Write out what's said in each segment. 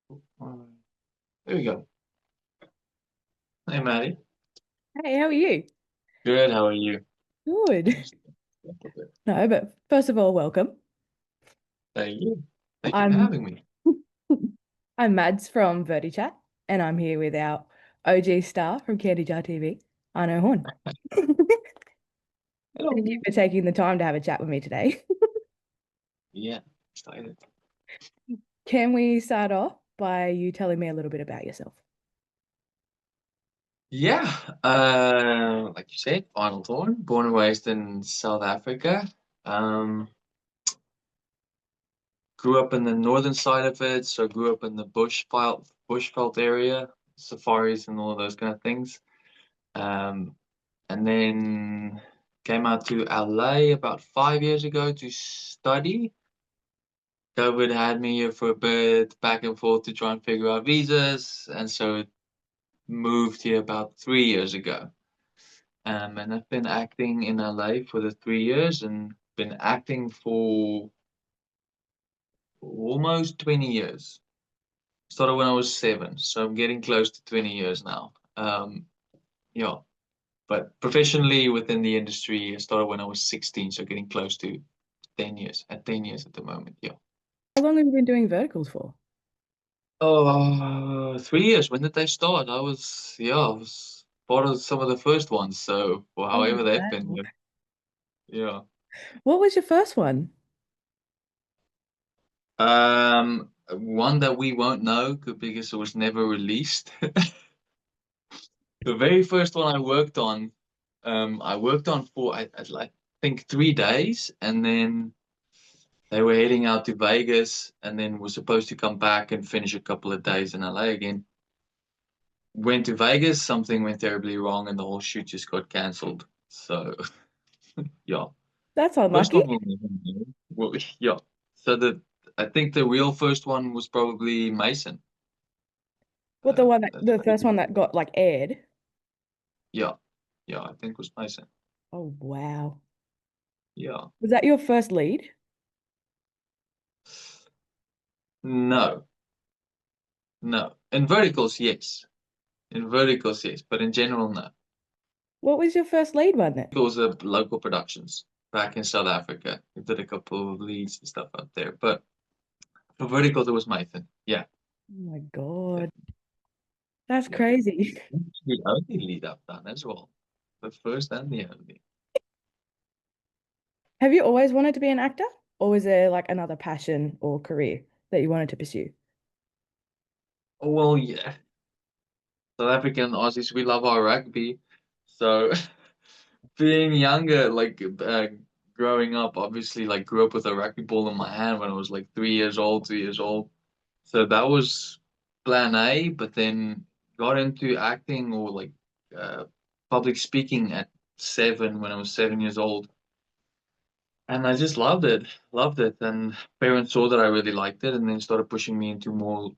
Alright, there we go. Hey, Maddie. Hey, how are you? Good. How are you? Good. Just a little bit. No, but first of all, welcome. Thank you. Thank you for I'm having me. I'm Mads from VertiChat, and I'm here with our OG star from Candy Jar TV, Arno Horn. Thank you Hello. for taking the time to have a chat with me today. Yeah, excited. Can we start off by you telling me a little bit about yourself? Yeah, like you said, Arno Horn, born and raised in South Africa. Um, Grew up in the northern side of it, so grew up in the bushveld area, safaris and all of those kind of things. Um, and then came out to LA about 5 years ago to study. COVID had me here for a bit, back and forth to try and figure out visas, and so moved here about 3 years ago. And I've been acting in LA for the 3 years and been acting for almost 20 years. Started when I was 7, so I'm getting close to 20 years now. Yeah, but professionally within the industry, I started when I was 16, so getting close to 10 years, at 10 years at the moment. Yeah. How long have you been doing verticals for? Oh, 3 years. When did they start? I was part of some of the first ones. So, for Oh, however they've been, wow. yeah. What was your first one? One that we won't know because it was never released. The very first one I worked on for I like think 3 days, and then they were heading out to Vegas, and then were supposed to come back and finish a couple of days in LA again. Went to Vegas, something went terribly wrong, and the whole shoot just got cancelled. So yeah, That's first unlucky. one will never know. Well, yeah. So I think the real first one was probably Mason. What the one that That's the first one that got like aired? yeah, yeah. I think it was Mason. Oh, wow. Yeah. Was that your first lead? No, no. In verticals, yes. In verticals, yes. But in general, no. What was your first lead one then? Those are local productions back in South Africa. We did a couple of leads and stuff up there. But for verticals, it was Mason. Yeah. Oh my God. That's crazy. The only lead I've done as well. The first and the only. Have you always wanted to be an actor? Or was there like another passion or career that you wanted to pursue? Oh, well, yeah. South African Aussies, we love our rugby. So being younger, growing up, obviously, like grew up with a rugby ball in my hand when I was like 3 years old, 2 years old. So that was plan A, but then got into acting or uh, public speaking at 7 when I was 7 years old. And I just loved it. And parents saw that I really liked it and then started pushing me into more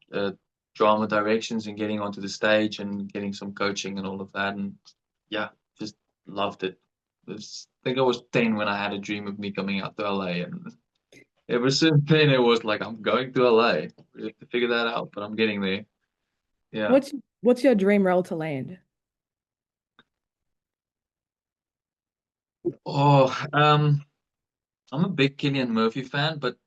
drama directions and getting onto the stage and getting some coaching and all of that. And yeah, just loved it. I think I was 10 when I had a dream of me coming out to LA. And ever since then, it was like, I'm going to LA. We have to figure that out, but I'm getting there. Yeah. What's your dream role to land? Oh, I'm a big Cillian Murphy fan, but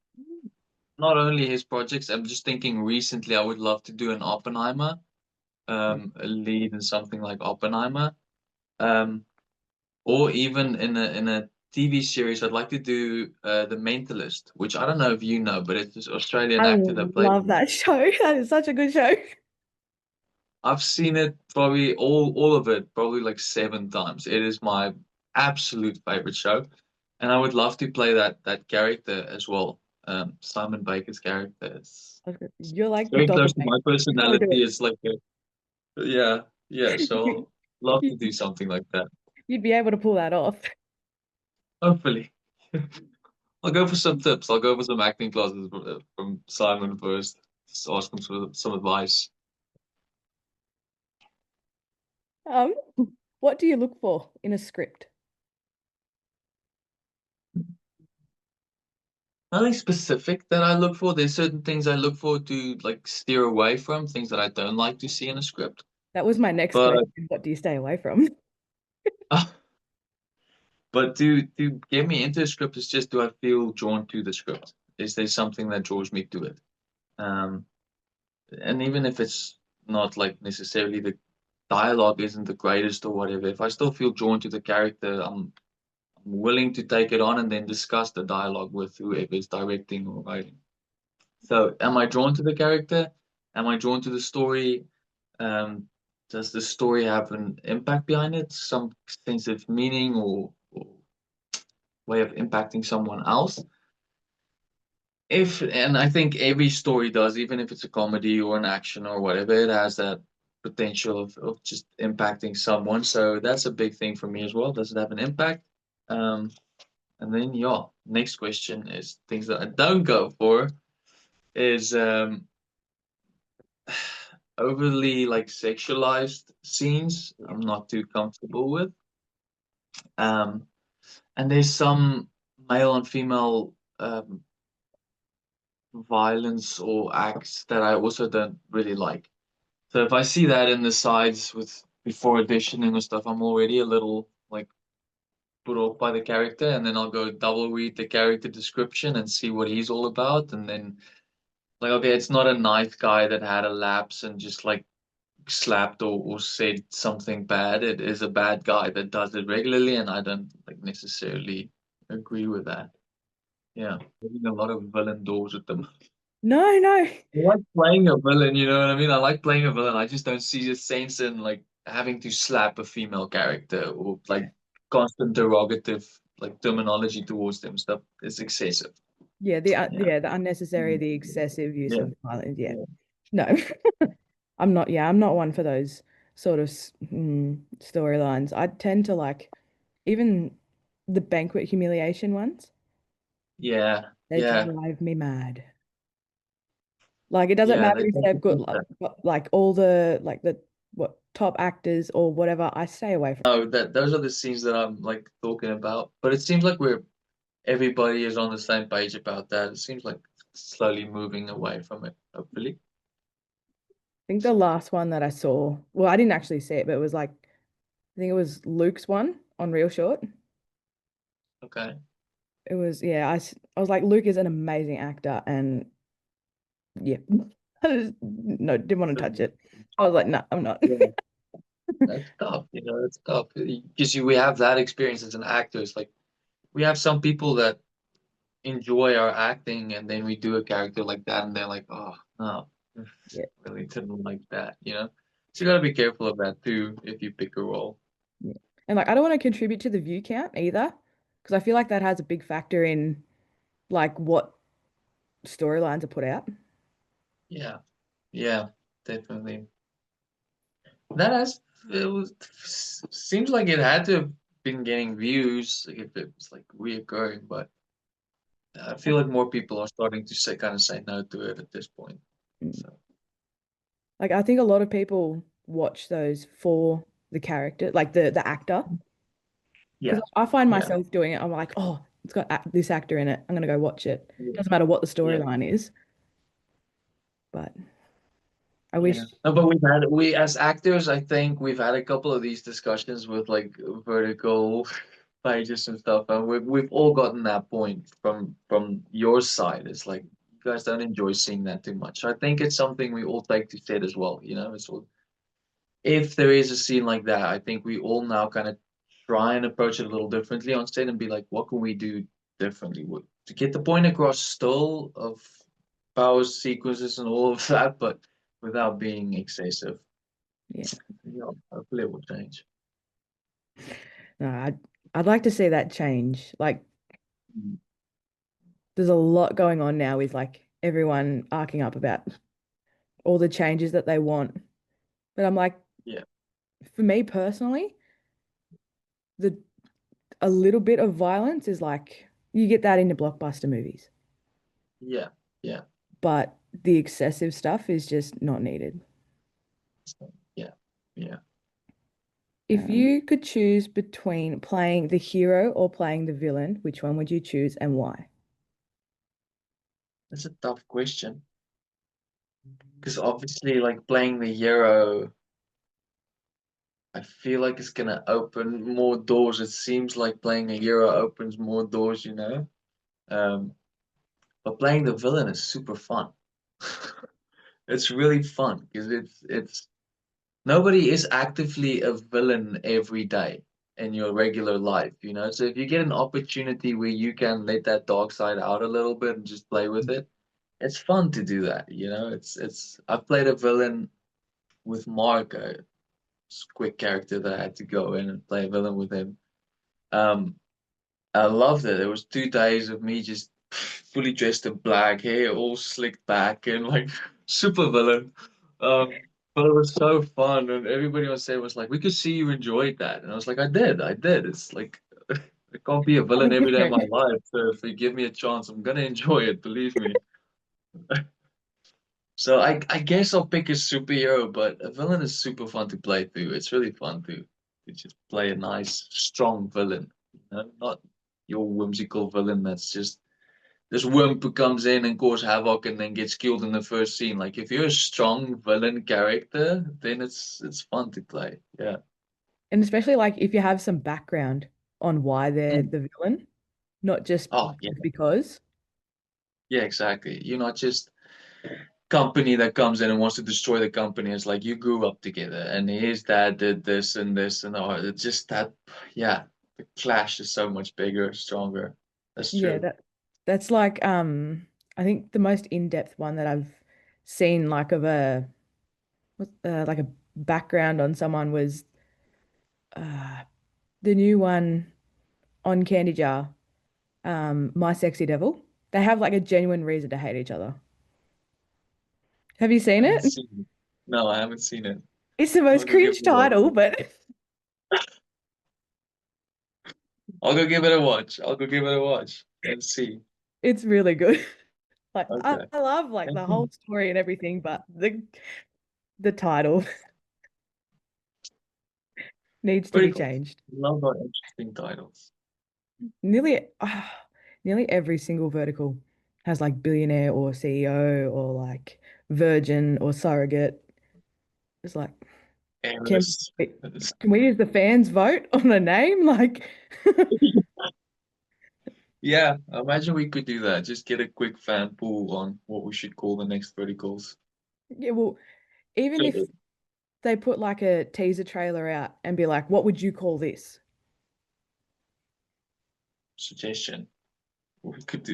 not only his projects. I'm just thinking recently I would love to do an Oppenheimer, a lead in something like Oppenheimer, um, or even in a TV series. I'd like to do The Mentalist, which I don't know if you know, but it's this Australian I actor that played. love that show. That is such a good show. I've seen it probably all of it probably like 7 times. It is my absolute favorite show, and I would love to play that character as well. Simon Baker's character. You're like the Very close to doppelganger. my You gotta do personality. It's like yeah, yeah. it. So love to do something like that. You'd be able to pull that off. Hopefully, I'll go for some tips. I'll go for some acting classes from Simon first. Just ask him for some advice. Um, what do you look for in a script? nothing specific that I look for. There's certain things I look for to like steer away from, things that I don't like to see in a script. That was my next But question. What do you stay away from? but to get me into a script is just, do I feel drawn to the script? Is there something that draws me to it? Um, and even if it's not like necessarily the dialogue isn't the greatest or whatever, if I still feel drawn to the character, I'm willing to take it on and then discuss the dialogue with whoever is directing or writing. So, am I drawn to the character? Am I drawn to the story? Um, does the story have an impact behind it? Some sense of meaning or way of impacting someone else? If, and I think every story does, even if it's a comedy or an action or whatever, it has that potential of just impacting someone. So that's a big thing for me as well. Does it have an impact? Um, and then, yeah, next question is things that I don't go for is overly like sexualized scenes. Yeah. I'm not too comfortable with. Um, and there's some male and female violence or acts that I also don't really like. So if I see that in the sides with before auditioning or stuff, I'm already a little like put off by the character, and then I'll go double read the character description and see what he's all about, and then like, okay, it's not a nice guy that had a lapse and just like slapped or said something bad. It is a bad guy that does it regularly, and I don't like necessarily agree with that. Yeah, having a lot of villain doors at them. No, no. I like playing a villain, you know what I mean? I like playing a villain. I just don't see the sense in like having to slap a female character or like constant derogative like terminology towards them. Stuff is excessive. Yeah, Yeah. yeah, the unnecessary, Mhm. the excessive use Yeah. of violence. Yeah. Yeah. No. I'm not, yeah, I'm not one for those sort of storylines. I tend to like even the banquet humiliation ones. Yeah. They Yeah. drive me mad. Like it doesn't Yeah. matter They if tend they've to got push that. like all the like the what top actors or whatever. I stay away from. No, that those are the scenes that I'm like talking about. But it seems like we're everybody is on the same page about that. It seems like slowly moving away from it, hopefully. I think the last one that I saw, well, I didn't actually see it, but it was like I think it was Luke's one on Real Short. Okay. It was yeah, I was like Luke is an amazing actor and yeah. I just, no, didn't want to touch it. I was like, no, I'm not. Yeah. That's tough, that's tough. Because we have that experience as an actor. It's like we have some people that enjoy our acting and then we do a character like that and they're like, oh no, Yeah, really didn't like that. So you gotta be careful of that too if you pick a role. yeah. And like I don't want to contribute to the view count either, because I feel like that has a big factor in like what storylines are put out. I Yeah, yeah, definitely. That has it was seems like it had to have been getting views like, if it was like reoccurring, but I feel like more people are starting to say no to it at this point. Mm. So Like I think a lot of people watch those for the character, like the actor, because yeah, I find yeah, myself doing it. I'm like, oh, it's got this actor in it. I'm gonna go watch it. yeah, Doesn't matter what the yeah. storyline is, but I Yeah. wish. No, but we as actors, I think we've had a couple of these discussions with like vertical pages and stuff, and we've all gotten that point from your side. It's like you guys don't enjoy seeing that too much. So I think it's something we all take to set as well. It's all, if there is a scene like that, I think we all now kind of try and approach it a little differently on set and be like, what can we do differently to get the point across still of power sequences and all of that, but without being excessive. Yeah, Hopefully it will change. no, I'd like to see that change. Like, Mm. there's a lot going on now with like everyone arcing up about all the changes that they want. But I'm like, Yeah, for me personally, the a little bit of violence is like you get that into blockbuster movies, yeah, yeah, but the excessive stuff is just not needed. so, yeah, yeah. If you could choose between playing the hero or playing the villain, which one would you choose and why? That's a tough question because obviously, like playing the hero, I feel like it's gonna open more doors. It seems like playing a hero opens more doors, you know. Um, but playing the villain is super fun. It's really fun because it's nobody is actively a villain every day in your regular life, you know. So if you get an opportunity where you can let that dark side out a little bit and just play with it, it's fun to do that, you know. It's I've played a villain with Mark, a quick character that I had to go in and play a villain with him. Um, I loved it. It was 2 days of me just fully dressed in black, hair all slicked back, and like super villain. But it was so fun, and everybody on set was like, "We could see you enjoyed that," and I was like, I did. It's like I can't be a villain Something every day of different. my life, so if you give me a chance, I'm gonna enjoy it. Believe me. So I guess I'll pick a superhero, but a villain is super fun to play through. It's really fun to just play a nice, strong villain. You know? Not your whimsical villain that's just this wimp who comes in and cause havoc and then gets killed in the first scene. Like if you're a strong villain character, then it's fun to play. Yeah. And especially like if you have some background on why they're Mm. the villain, not just Oh yeah, because. yeah, exactly. You're not just company that comes in and wants to destroy the company. It's like you grew up together, and his dad did this, and oh, it's just that. Yeah, the clash is so much bigger, stronger. That's Yeah, true. that's like I think the most in-depth one that I've seen like of a like a background on someone was uh the new one on Candy Jar, My Sexy Devil. They have like a genuine reason to hate each other. Have you I seen haven't it? seen it. No, I haven't seen it. It's the I'll most go give it cringe a watch. title, but I'll go give it a watch. I'll go give it a watch and see. it's really good. Like Okay. I love like the whole story and everything, but the title needs to Pretty be cool. changed. Love our interesting titles. Nearly nearly every single vertical has like billionaire or CEO or like virgin or surrogate. It's like, can Eris. can we use the fans vote on a name? Like, Yeah, imagine we could do that. Just get a quick fan pool on what we should call the next verticals. yeah, well, even if they put like a teaser trailer out and be like, what would you call this? Suggestion. We could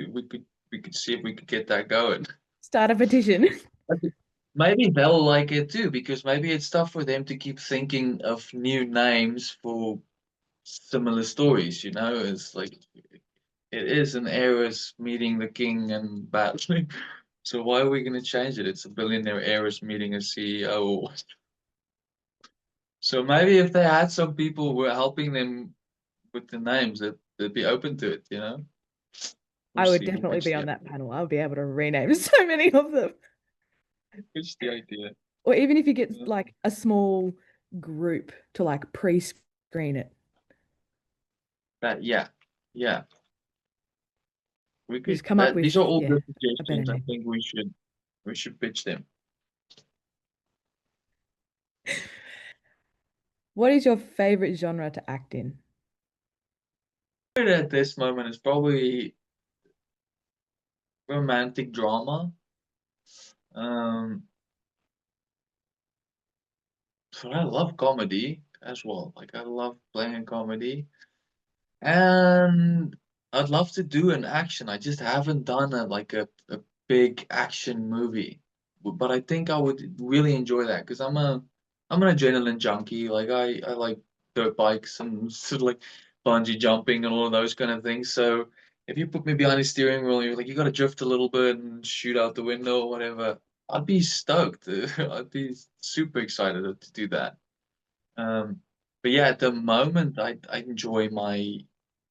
see if we could get that going. Start a petition. Okay. Maybe they'll like it too, because maybe it's tough for them to keep thinking of new names for similar stories, you know? It's like it is an heiress meeting the king and battling. So why are we gonna change it? It's a billionaire heiress meeting a CEO. So maybe if they had some people who were helping them with the names, that they'd be open to it, you know? We'll I would see. We'll definitely pitch be the on that panel. I would be able to rename so many of them. pitch the idea. Or even if you get Yeah. like a small group to like pre-screen it, That yeah, yeah. We just could come up that these with, are all yeah, good a better suggestions. I name. think we should pitch them. What is your favorite genre to act in? At this moment is probably romantic drama. Um, but I love comedy as well. Like I love playing comedy. And I'd love to do an action. I just haven't done a big action movie. But I think I would really enjoy that because I'm an adrenaline junkie. Like I like dirt bikes and sort of like bungee jumping and all of those kind of things. So if you put me behind the steering wheel, you're like you gotta drift a little bit and shoot out the window or whatever. I'd be stoked. I'd be super excited to do that. Um, but yeah, at the moment, I enjoy my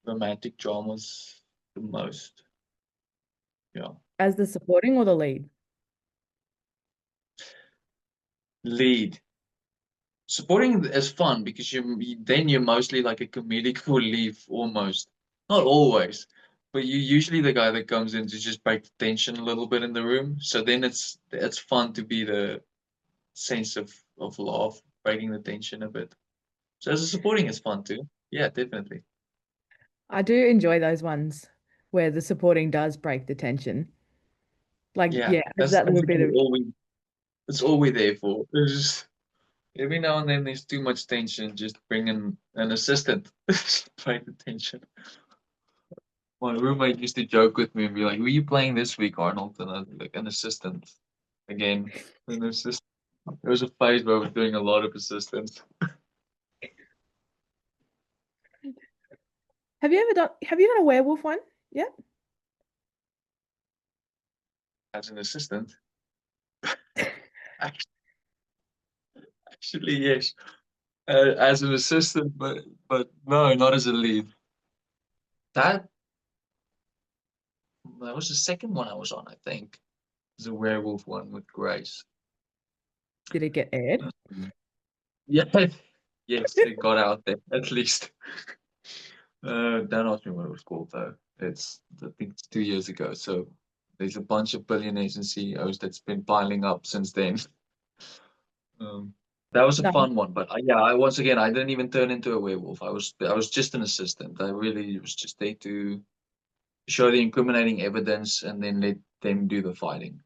romantic dramas the most. Yeah, As the supporting or the lead? lead supporting is fun because then you're mostly like a comedic relief almost. Not always, but you usually the guy that comes in to just break the tension a little bit in the room. So then it's fun to be the sense of laugh, breaking the tension a bit. So as a supporting is fun too. Yeah, definitely. I do enjoy those ones where the supporting does break the tension. Like, Yeah, yeah, it's that's that little bit basically of all we're there for. It's just every now and then there's too much tension. Just bring in an assistant, break the tension. My roommate used to joke with me and be like, "Who are you playing this week, Arnold?" And I was like, "An assistant again." And it's just there was a phase where I was doing a lot of assistants have you done a werewolf one? Yeah. as an assistant. Actually, actually yes, as an assistant, but no, not as a lead. That that was the second one I was on, I think. It was a werewolf one with Grace. Did it get aired? Mm. Yeah, yes, it got out there at least. Don't ask me what it was called though. I think it's 2 years ago. So there's a bunch of billionaires and CEOs that's been piling up since then. Um, that was a No. fun one, but yeah, I once again I didn't even turn into a werewolf. I was just an assistant. I really was just there to show the incriminating evidence and then let them do the fighting.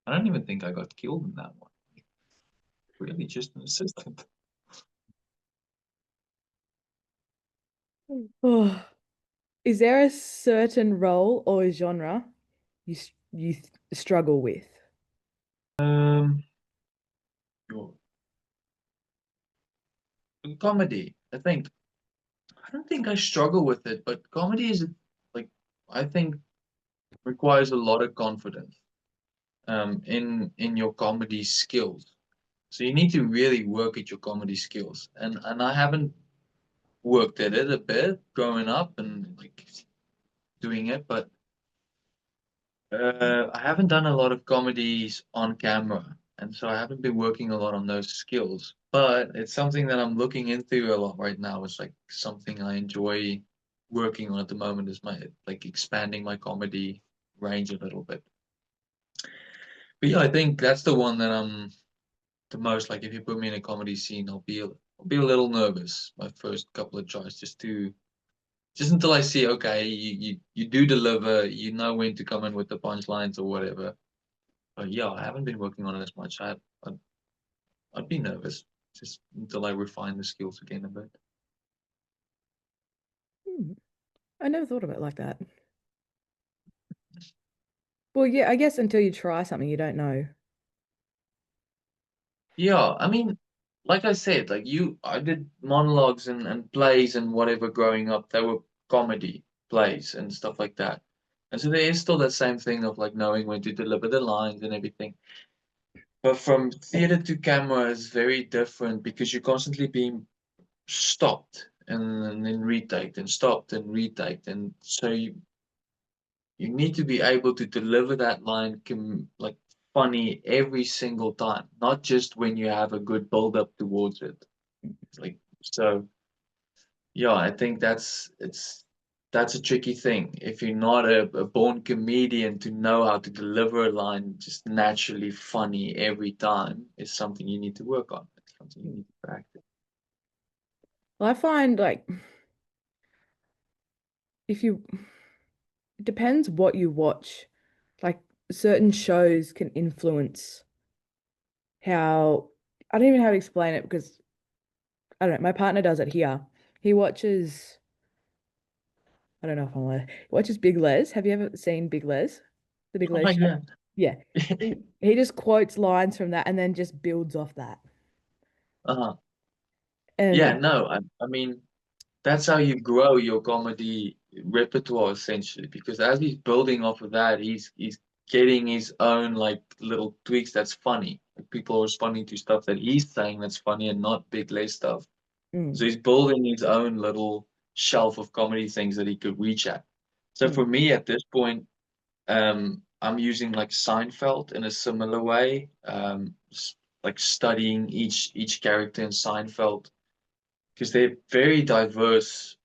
I don't even think I got killed in that one. Really, just an assistant. Oh, is there a certain role or genre you struggle with? Um, your comedy. I don't think I struggle with it, but comedy is like I think requires a lot of confidence in your comedy skills. So you need to really work at your comedy skills. And I haven't worked at it a bit growing up and like doing it, but I haven't done a lot of comedies on camera. And so I haven't been working a lot on those skills. But it's something that I'm looking into a lot right now. It's like something I enjoy working on at the moment is my like expanding my comedy range a little bit. But yeah, I think that's the one that I'm the most like if you put me in a comedy scene, I'll be a little nervous my first couple of tries just until I see okay, you do deliver, you know when to come in with the punchlines or whatever. But yeah, I haven't been working on it as much. I'd be nervous just until I refine the skills again a bit. Hmm, I never thought of it like that. Well, yeah, I guess until you try something, you don't know. Yeah, I mean, like I said, I did monologues and plays and whatever growing up. They were comedy plays and stuff like that. And so there is still that same thing of like knowing when to deliver the lines and everything. But from theater to camera is very different because you're constantly being stopped and then retaked and stopped and retaked. And so you need to be able to deliver that line like funny every single time, not just when you have a good build up towards it. Like so, yeah, I think that's a tricky thing. If you're not a born comedian to know how to deliver a line just naturally funny every time, it's something you need to work on. It's something you need to practice. Well, I find like if you, it depends what you watch. Like certain shows can influence how, I don't even know how to explain it because I don't know, my partner does it here. He watches, I don't know if I'm allowed, he watches Big Les. Have you ever seen Big Les? The Big Oh Les my show? God. Yeah. He just quotes lines from that and then just builds off that. Uh-huh. Yeah, And no, I mean that's how you grow your comedy repertoire essentially because as he's building off of that he's getting his own like little tweaks that's funny like people are responding to stuff that he's saying that's funny and not big less stuff so mm, he's building his own little shelf of comedy things that he could reach at so mm, for me at this point I'm using like Seinfeld in a similar way like studying each character in Seinfeld because they're very diverse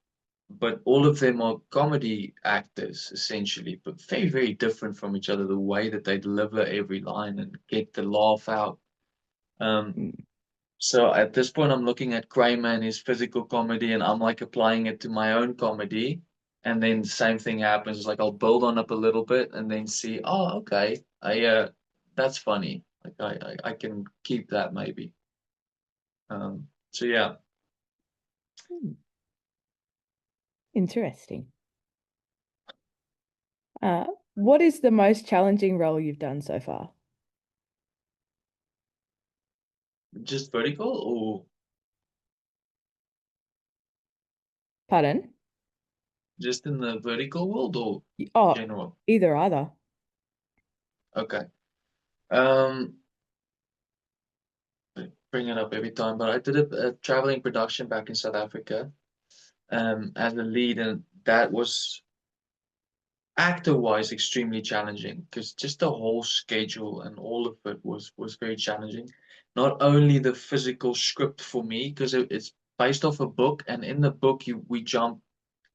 but all of them are comedy actors essentially, but very, very different from each other. The way that they deliver every line and get the laugh out. Um, Mm. so at this point, I'm looking at Kramer and his physical comedy, and I'm like applying it to my own comedy. And then the same thing happens. It's like I'll build on up a little bit and then see, oh, okay, that's funny. Like I can keep that maybe. So yeah, Hmm. Interesting. Uh, what is the most challenging role you've done so far? just vertical or Pardon? just in the vertical world or Oh, general? either either. Okay. Um, bring it up every time, but I did a traveling production back in South Africa, as a lead, and that was actor-wise extremely challenging because just the whole schedule and all of it was very challenging. Not only the physical script for me, because it's based off a book, and in the book you we jump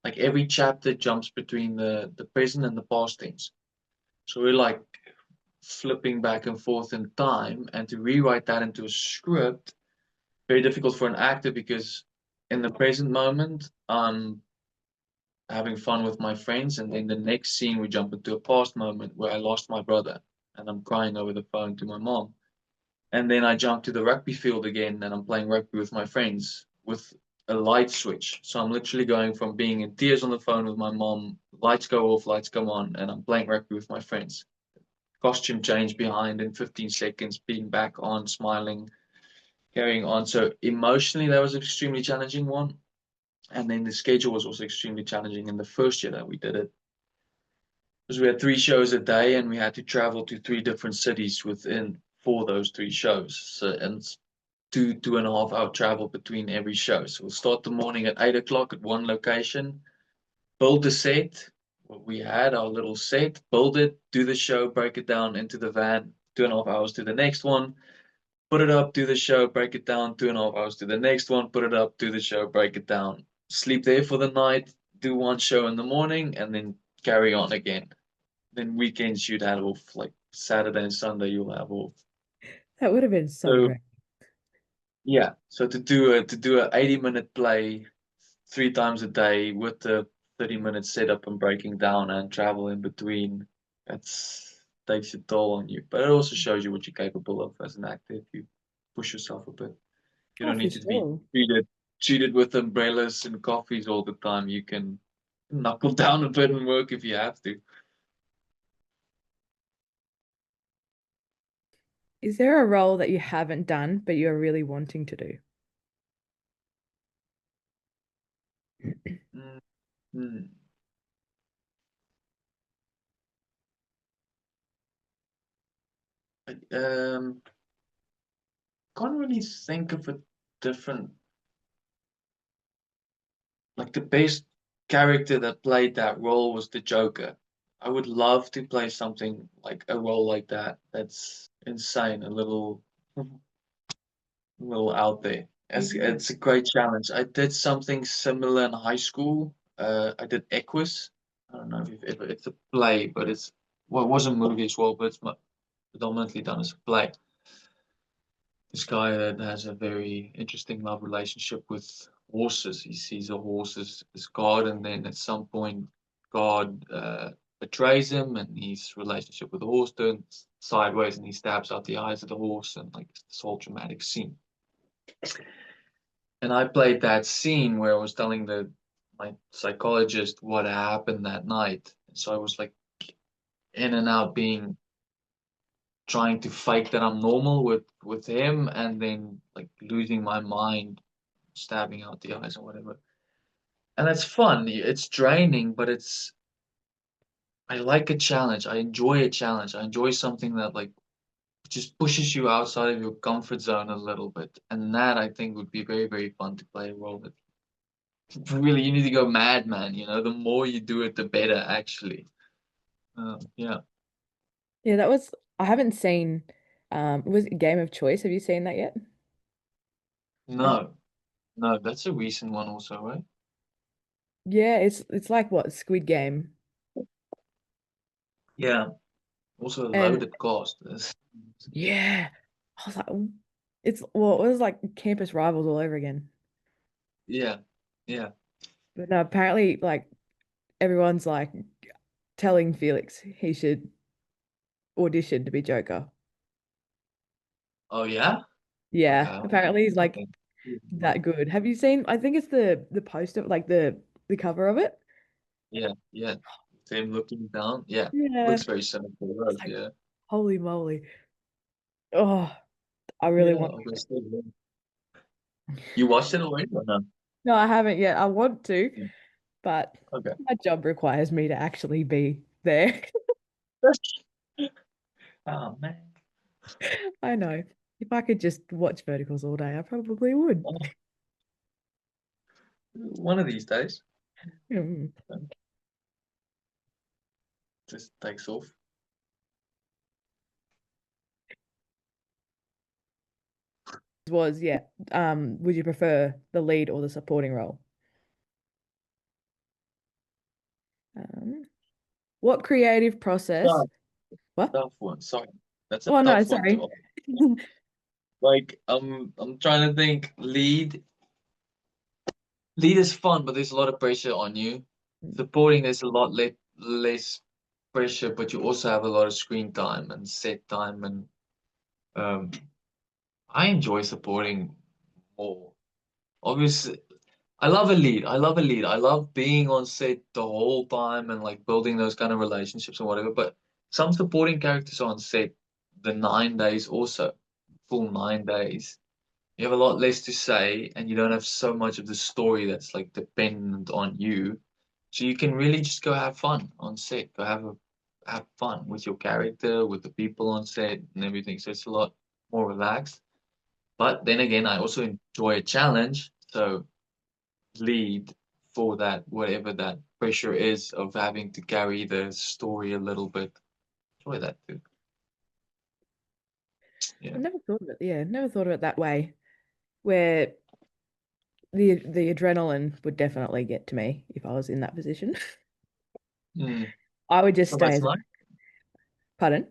like every chapter jumps between the present and the past tense. So we're like flipping back and forth in time, and to rewrite that into a script, very difficult for an actor because in the present moment, I'm having fun with my friends, and in the next scene, we jump into a past moment where I lost my brother, and I'm crying over the phone to my mom. And then I jump to the rugby field again, and I'm playing rugby with my friends with a light switch. So I'm literally going from being in tears on the phone with my mom, lights go off, lights come on, and I'm playing rugby with my friends. Costume change behind in 15 seconds, being back on, smiling, carrying on. So emotionally, that was an extremely challenging one. And then the schedule was also extremely challenging in the first year that we did it. Because we had 3 shows a day and we had to travel to 3 different cities within for those 3 shows. So and 2.5 hour travel between every show. So we'll start the morning at 8 o'clock at one location, build the set. What we had our little set, build it, do the show, break it down into the van, 2.5 hours to the next one, put it up, do the show, break it down, 2.5 hours to the next one, put it up, do the show, break it down, sleep there for the night, do one show in the morning, and then carry on again. Then weekends you'd have off, like Saturday and Sunday you'll have off. That would have been so So great. yeah, so to do a 80-minute play 3 times a day with the 30-minute setup and breaking down and travel in between, that's takes a toll on you. But it also shows you what you're capable of as an actor if you push yourself a bit. You Oh, don't for need to be sure. treated with umbrellas and coffees all the time. You can knuckle down a bit and work if you have to. Is there a role that you haven't done but you're really wanting to do? Mm, mm. Can't really think of a different, like the best character that played that role was the Joker. I would love to play something like a role like that. That's insane, a little out there. Yeah. It's a great challenge. I did something similar in high school. I did Equus. I don't know if you've ever, it's a play, but well, it was a movie as well, but it's predominantly done as a play. This guy that has a very interesting love relationship with horses. He sees a horse as God, and then at some point, God betrays him, and his relationship with the horse turns sideways, and he stabs out the eyes of the horse, and like this whole dramatic scene. And I played that scene where I was telling the my psychologist what happened that night. So I was like in and out being trying to fake that I'm normal with him and then like losing my mind, stabbing out the eyes or whatever. And it's fun. It's draining, but I like a challenge. I enjoy a challenge. I enjoy something that like just pushes you outside of your comfort zone a little bit. And that I think would be very, very fun to play a role with. Really, you need to go mad, man. The more you do it, the better, actually. Yeah. Yeah, that was I haven't seen it was Game of Choice. Have you seen that yet? I- No, no, that's a recent one also, right? Yeah, it's like what, Squid Game. Yeah. Also a And loaded cost. yeah, I was like, it's well, it was like Campus Rivals all over again. Yeah. Yeah. But no, apparently, like everyone's like telling Felix he should audition to be Joker. Oh yeah? Okay. Yeah, apparently he's like Okay. that good. Have you seen? I think it's the poster, like the cover of it. Yeah. Yeah. Same looking down. Yeah. Yeah, Looks very similar to it's those. like Yeah. holy moly. Oh, I really Yeah. want. Okay. Still, yeah. You watched it already or no? No, I haven't yet. I want to, Yeah. but Okay. my job requires me to actually be there. Oh man. I know. If I could just watch verticals all day, I probably would. Oh, one of these days. Mm. Just takes off. Was yeah. Would you prefer the lead or the supporting role? Um, what creative process? Tough, What? tough one. Sorry. That's a Oh no, tough one sorry. to like. I'm trying to think. Lead is fun, but there's a lot of pressure on you. Supporting, there's a lot less pressure, but you also have a lot of screen time and set time. And um, I enjoy supporting more. Obviously, I love a lead. I love a lead. I love being on set the whole time and like building those kind of relationships and whatever. But some supporting characters are on set the 9 days also, full 9 days. You have a lot less to say and you don't have so much of the story that's like dependent on you. So you can really just go have fun on set. Have fun with your character, with the people on set and everything. So it's a lot more relaxed. But then again, I also enjoy a challenge. So lead for that, whatever that pressure is of having to carry the story a little bit. Enjoy that too. I Yeah. never thought of it. Yeah, never thought of it that way. Where the adrenaline would definitely get to me if I was in that position. Mm. I would just Oh, but stay it's as a nice. pardon.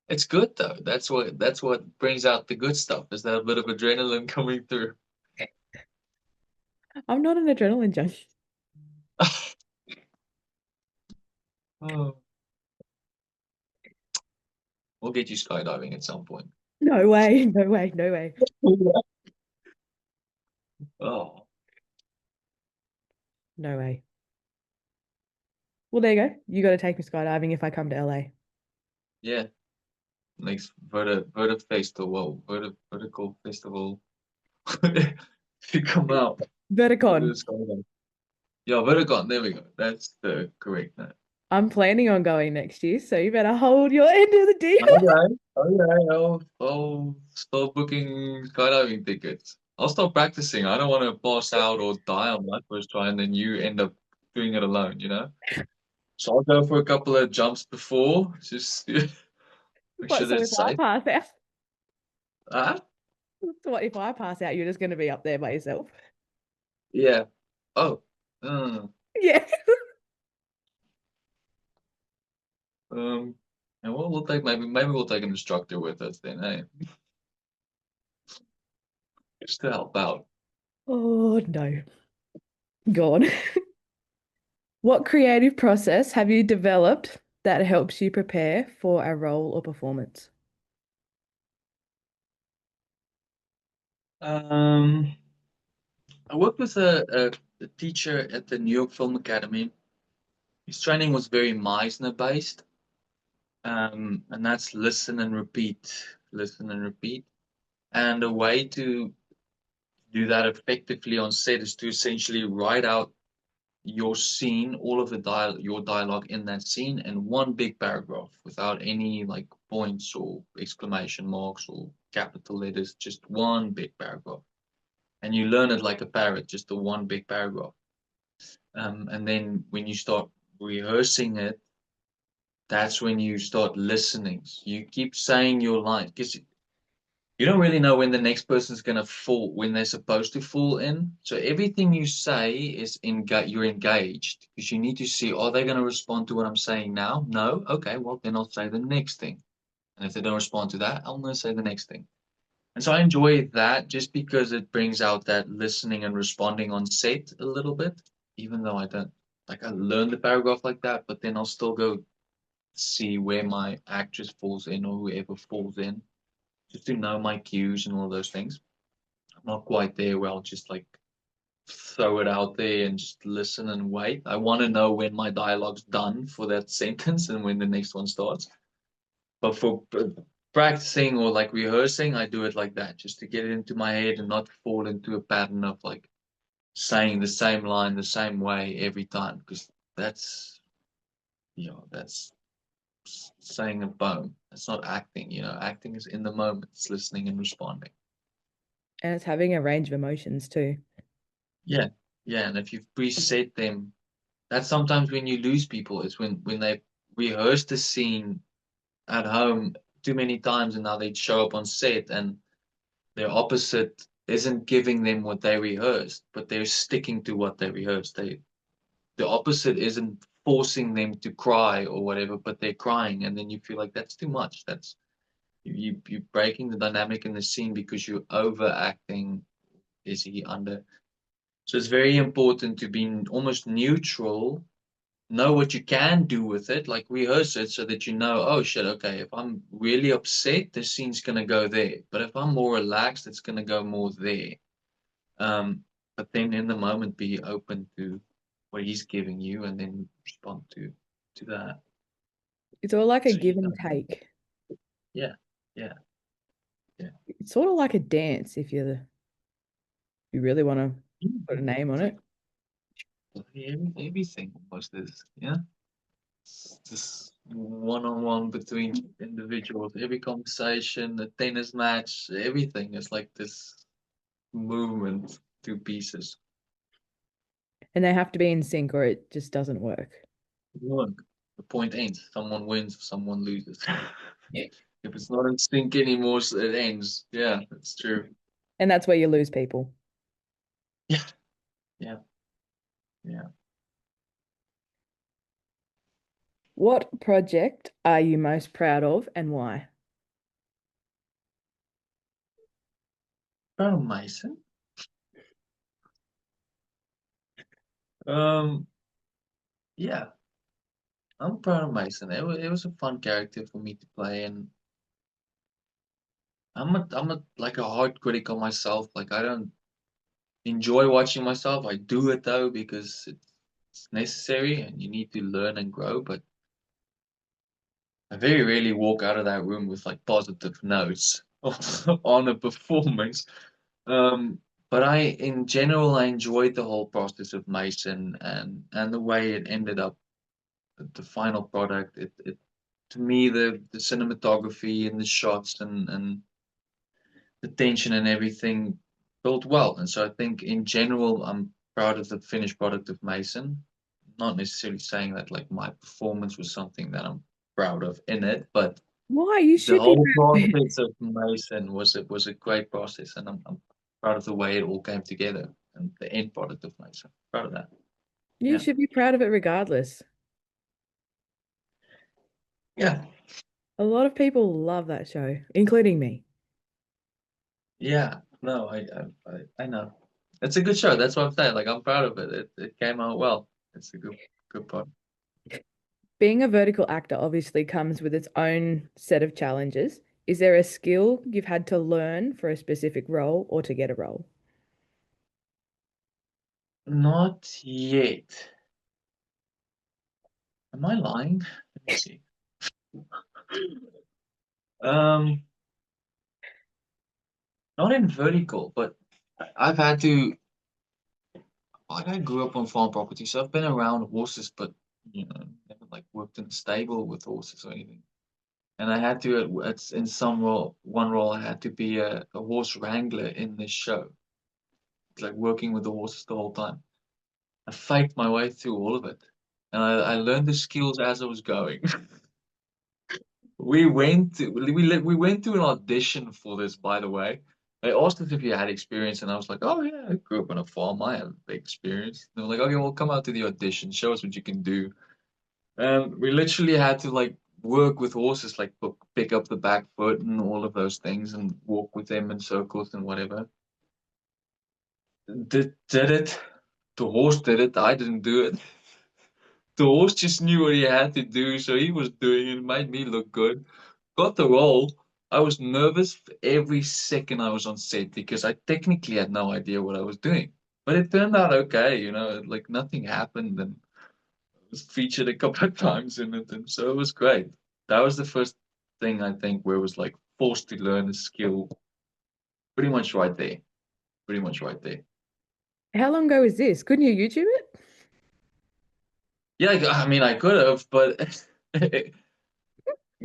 It's good though. That's what brings out the good stuff, is that bit of adrenaline coming through. I'm not an adrenaline junkie. Oh, we'll get you skydiving at some point. No way, no way, no way, Oh, no way. Well, there you go. You got to take me skydiving if I come to LA. yeah. Next vertical festival. You come out. You do Verticon. skydiving. Yeah, Verticon. There we go. That's the correct name. I'm planning on going next year, so you better hold your end of the deal. Okay. Okay. I'll start booking skydiving tickets. I'll start practicing. I don't want to pass out or die on my first try, and then you end up doing it alone, you know? So I'll go for a couple of jumps before, just make sure What, that so if it's I safe. pass out, Ah, so what if I pass out, you're just going to be up there by yourself? yeah. Oh, uh, Yeah. um, and we'll take maybe we'll take an instructor with us then, hey, just to help out. Oh, no. Go on. What creative process have you developed that helps you prepare for a role or performance? Um, I worked with a teacher at the New York Film Academy. His training was very Meisner based, and that's listen and repeat, listen and repeat. And a way to do that effectively on set is to essentially write out your scene, all of your dialogue in that scene in one big paragraph without any like points or exclamation marks or capital letters, just one big paragraph. And you learn it like a parrot, just the one big paragraph. And then when you start rehearsing it, that's when you start listening. So you keep saying your line because you don't really know when the next person's gonna fall, when they're supposed to fall in. So everything you say is you're engaged because you need to see, are they gonna respond to what I'm saying now? No? Okay, well then I'll say the next thing. And if they don't respond to that, I'm gonna say the next thing. And so I enjoy that just because it brings out that listening and responding on set a little bit, even though I don't like I learned the paragraph like that, but then I'll still go see where my actress falls in or whoever falls in, just to know my cues and all those things. I'm not quite there where I'll just like throw it out there and just listen and wait. I want to know when my dialogue's done for that sentence and when the next one starts. But for practicing or like rehearsing, I do it like that, just to get it into my head and not fall into a pattern of like saying the same line the same way every time, because that's, that's saying a poem. It's not acting, acting is in the moment, it's listening and responding. And it's having a range of emotions too. Yeah, yeah. And if you've preset them, that's sometimes when you lose people, is when they rehearse the scene at home too many times and now they show up on set and their opposite isn't giving them what they rehearsed, but they're sticking to what they rehearsed. The opposite isn't forcing them to cry or whatever, but they're crying, and then you feel like that's too much. That's you breaking the dynamic in the scene because you're overacting. Is he under? So it's very important to be almost neutral, know what you can do with it, like rehearse it so that you know, oh shit, okay, if I'm really upset, the scene's gonna go there. But if I'm more relaxed, it's gonna go more there. Um, but then in the moment be open to what he's giving you and then respond to that. It's all like a So give you and know, take. yeah, yeah, yeah. It's sort of like a dance if you really want to put a name on It's like it. everything almost is, yeah. It's just one-on-one between individuals. Every conversation, the tennis match, everything is like this movement through pieces. And they have to be in sync or it just doesn't work. Look, the point ends. Someone wins, someone loses. Yeah. If it's not in sync anymore, it ends. Yeah, that's true. And that's where you lose people. Yeah, yeah, yeah. What project are you most proud of and why? Oh, Mason. Um, yeah, I'm proud of Mason. It was a fun character for me to play, and I'm a like a hard critic on myself. Like I don't enjoy watching myself. I do it though because it's necessary and you need to learn and grow. But I very rarely walk out of that room with like positive notes on a performance. Um, but in general, I enjoyed the whole process of Mason and the way it ended up, the final product. It to me, the cinematography and the shots and the tension and everything built well. And so I think in general, I'm proud of the finished product of Mason. Not necessarily saying that like my performance was something that I'm proud of in it, but Why? You the should be whole proud of it. process of Mason was a great process, and I'm proud of the way it all came together and the end product of Mason. Proud of that. You Yeah, should be proud of it regardless. yeah, A lot of people love that show, including me. yeah. No, I know. It's a good show. That's what I'm saying. Like I'm proud of it. It came out well. It's a good part. Being a vertical actor obviously comes with its own set of challenges. Is there a skill you've had to learn for a specific role or to get a role? Not yet. Am I lying? Let me see. Um, Not in vertical, but I've had to. Like I grew up on farm property, so I've been around horses, but never like worked in a stable with horses or anything. And I had to, in one role, I had to be a horse wrangler in this show. It's like working with the horses the whole time. I faked my way through all of it, and I learned the skills as I was going. we went to an audition for this, by the way. They asked us if you had experience, and I was like, "Oh yeah, I grew up on a farm. I have big experience." They were like, "Okay, well, come out to the audition. Show us what you can do." And we literally had to like work with horses, like pick up the back foot and all of those things, and walk with them in circles and whatever. Did it? The horse did it. I didn't do it. The horse just knew what he had to do, so he was doing it. It made me look good. Got the role. I was nervous every second I was on set because I technically had no idea what I was doing. But it turned out okay, like nothing happened and was featured a couple of times in it, and so it was great. That was the first thing I think where it was like forced to learn a skill pretty much right there. Pretty much right there. How long ago is this? Couldn't you YouTube it? Yeah, I mean I could have, but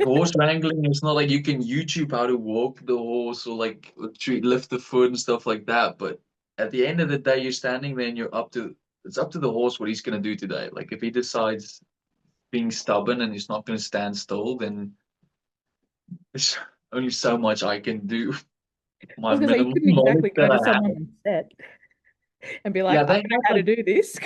horse wrangling, it's not like you can YouTube how to walk the horse or like lift the foot and stuff like that. But at the end of the day, you're standing there and it's up to the horse what he's gonna do today. Like if he decides being stubborn and he's not gonna stand still, then there's only so much I can do. I My was gonna say you minimum couldn't knowledge exactly that go to I someone have. on set and be like, Yeah, I know how to do this.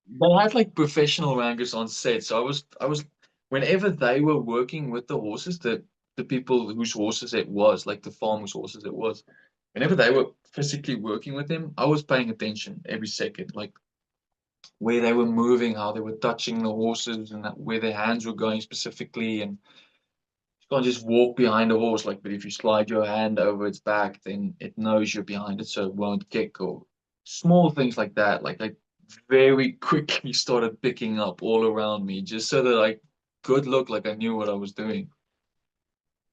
they had like professional wranglers on set. So I was whenever they were working with the horses, the people whose horses it was, like the farm whose horses it was, whenever they were physically working with him, I was paying attention every second, like where they were moving, how they were touching the horses, and where their hands were going specifically, and you can't just walk behind a horse like, but if you slide your hand over its back, then it knows you're behind it, so it won't kick or small things like that. Like I very quickly started picking up all around me just so that I could look like I knew what I was doing.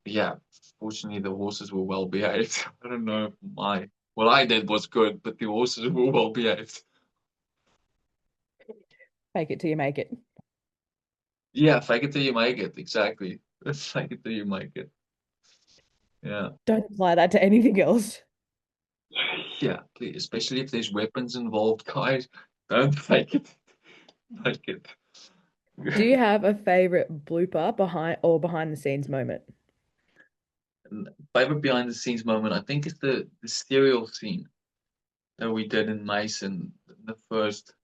Yeah, fortunately the horses were well behaved. I don't know if my what I did was good, but the horses were well behaved. Fake it till you make it. Yeah, fake it till you make it. Exactly. Fake it till you make it. Yeah. Don't apply that to anything else. Yeah, please, especially if there's weapons involved, guys. Don't fake it. Fake it. Do you have a favorite blooper behind the scenes moment? And favorite behind the scenes moment, I think, is the cereal scene that we did in Mason, the first.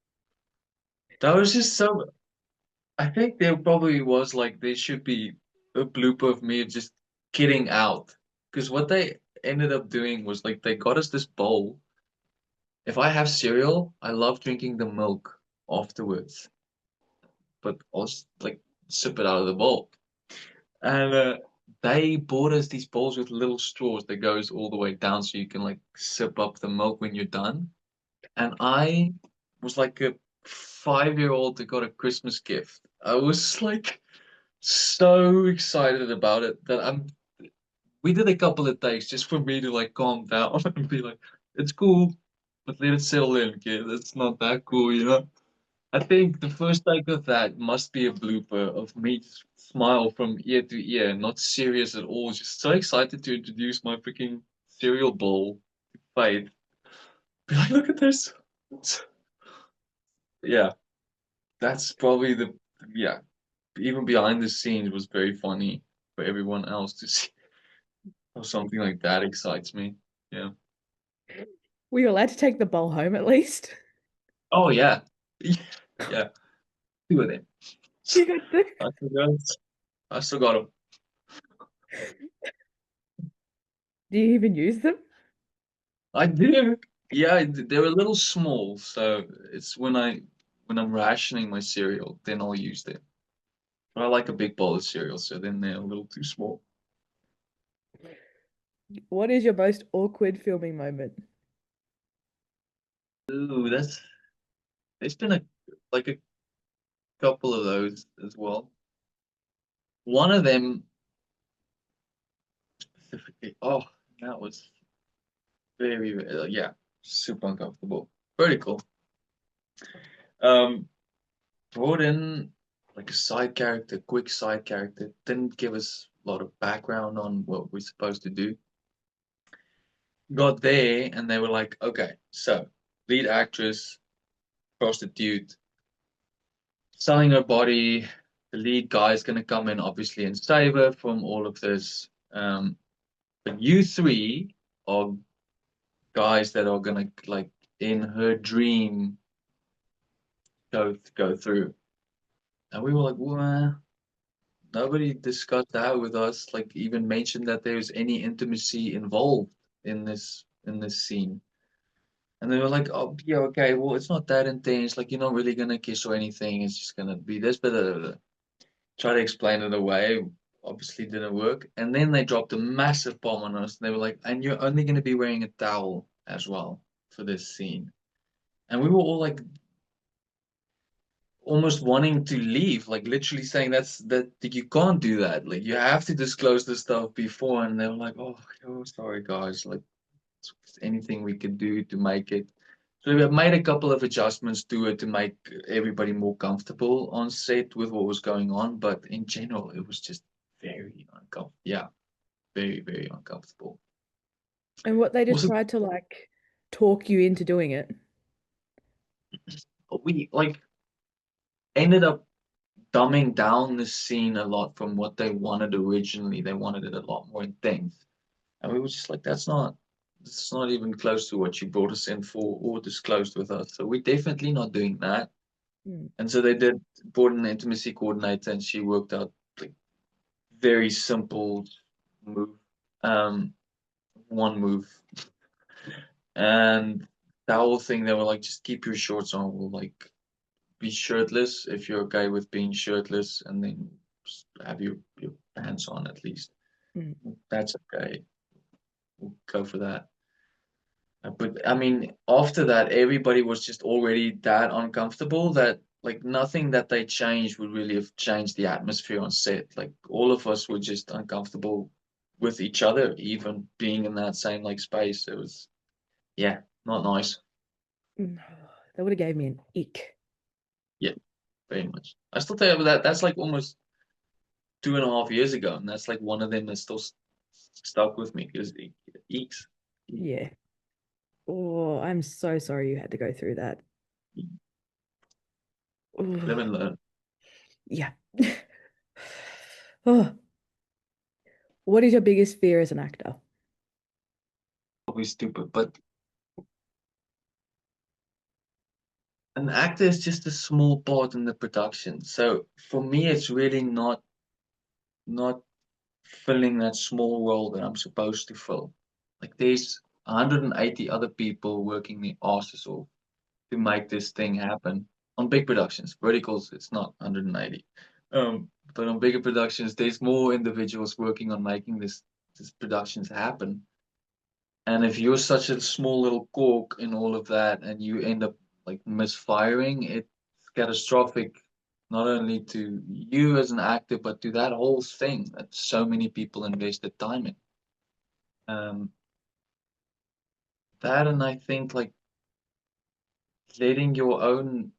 That was just so. I think there probably was like there should be a blooper of me just getting out, because what they ended up doing was like they got us this bowl. If I have cereal, I love drinking the milk afterwards, but I'll just like sip it out of the bowl. And they bought us these bowls with little straws that goes all the way down so you can like sip up the milk when you're done. And I was like a 5-year old that got a Christmas gift. I was like so excited about it that we did a couple of takes just for me to like calm down and be like, it's cool, but let it settle in, kid. It's not that cool. I think the first take of that must be a blooper of me just smile from ear to ear, not serious at all, just so excited to introduce my freaking cereal bowl to Faith. Be like, look at this. Yeah, that's probably yeah, even behind the scenes was very funny for everyone else to see how something like that excites me. Yeah. Were you allowed to take the bowl home at least? Oh yeah. Yeah. Two of them. You got to. I forgot. I still got them. Do you even use them? I do. Yeah, they're a little small, so it's when I'm rationing my cereal, then I'll use them. But I like a big bowl of cereal, so then they're a little too small. What is your most awkward filming moment? Ooh, there's been a couple of those as well. One of them specifically, oh, that was yeah, super uncomfortable. Very cool. Um, brought in like a side character, quick side character, didn't give us a lot of background on what we're supposed to do. Got there and they were like, okay, so lead actress, prostitute, selling her body. the lead guy is gonna come in obviously and save her from all of this. But you three are guys that are gonna like in her dream go through. And we were like, well, nobody discussed that with us, like even mentioned that there's any intimacy involved in this scene. And they were like, oh yeah, okay, well it's not that intense, like you're not really gonna kiss or anything, it's just gonna be this, but try to explain it away. Obviously didn't work. And then they dropped a massive bomb on us. And they were like, and you're only gonna be wearing a towel as well for this scene. And we were all like almost wanting to leave, like literally saying that you can't do that. Like you have to disclose this stuff before. And they were like, oh, sorry guys, like anything we could do to make it. So we have made a couple of adjustments to it to make everybody more comfortable on set with what was going on, but in general, it was just very uncomfortable. Yeah, very, very uncomfortable. And what they just Was it tried to like talk you into doing it. we like ended up dumbing down the scene a lot from what they wanted originally. They wanted it a lot more intense. And we were just like, that's not even close to what you brought us in for or disclosed with us. So we're definitely not doing that. Mm. And so they did brought an intimacy coordinator and she worked out like very simple move. Um, one move. And that whole thing they were like, just keep your shorts on. We'll like be shirtless if you're okay with being shirtless and then just have your pants on at least. Mm. That's okay. We'll go for that. But I mean, after that, everybody was just already that uncomfortable that like nothing that they changed would really have changed the atmosphere on set. Like all of us were just uncomfortable with each other, even being in that same like space. It was, yeah, not nice. Mm. That would have gave me an ick. Yeah, very much. I still tell you that that's like almost 2.5 years ago, and that's like one of them that's still stuck with me because it eeks. Yeah. Oh, I'm so sorry you had to go through that. Live Oh, and learn. yeah. Oh, what is your biggest fear as an actor? Probably stupid, but an actor is just a small part in the production. So for me, it's really not filling that small role that I'm supposed to fill. Like there's 180 other people working their asses off to make this thing happen on big productions. Verticals, it's not 180. But on bigger productions, there's more individuals working on making this productions happen. And if you're such a small little cork in all of that and you end up like misfiring, it's catastrophic not only to you as an actor, but to that whole thing that so many people invested time in. Um, that and I think like letting your own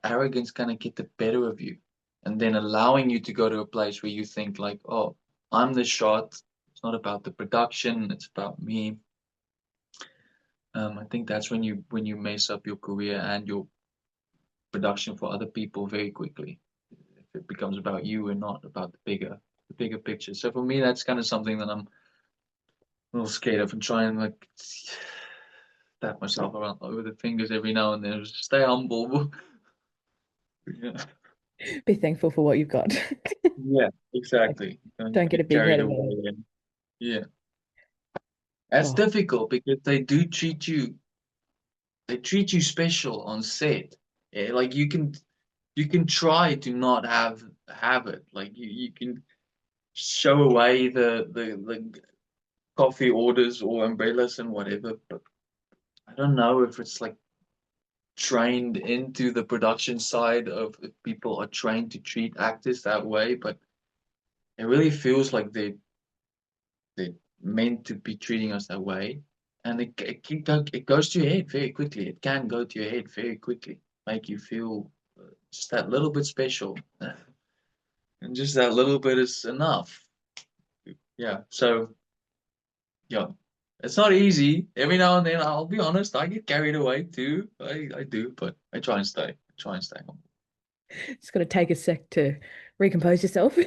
arrogance kind of get the better of you and then allowing you to go to a place where you think like, oh, I'm the shot. It's not about the production, it's about me. I think that's when you mess up your career and your production for other people very quickly. If it becomes about you and not about the bigger picture. So for me, that's kind of something that I'm a little scared of and trying like tap myself around over the fingers every now and then. Just stay humble. Yeah. Be thankful for what you've got. Yeah, Like, exactly. Don't don't get a get big carried head of away. it. And, yeah, that's Oh, difficult because they treat you special on set. Yeah, like you can try to not have it. Like you can show away the coffee orders or umbrellas and whatever, but I don't know if it's like trained into the production side of if people are trained to treat actors that way, but it really feels like they're meant to be treating us that way. And it goes to your head very quickly. It can go to your head very quickly, make you feel just that little bit special. And just that little bit is enough. Yeah. So, yeah, it's not easy. Every now and then, I'll be honest, I get carried away too. I do, but I try and stay. I try and stay humble. it's gonna take a sec to recompose yourself.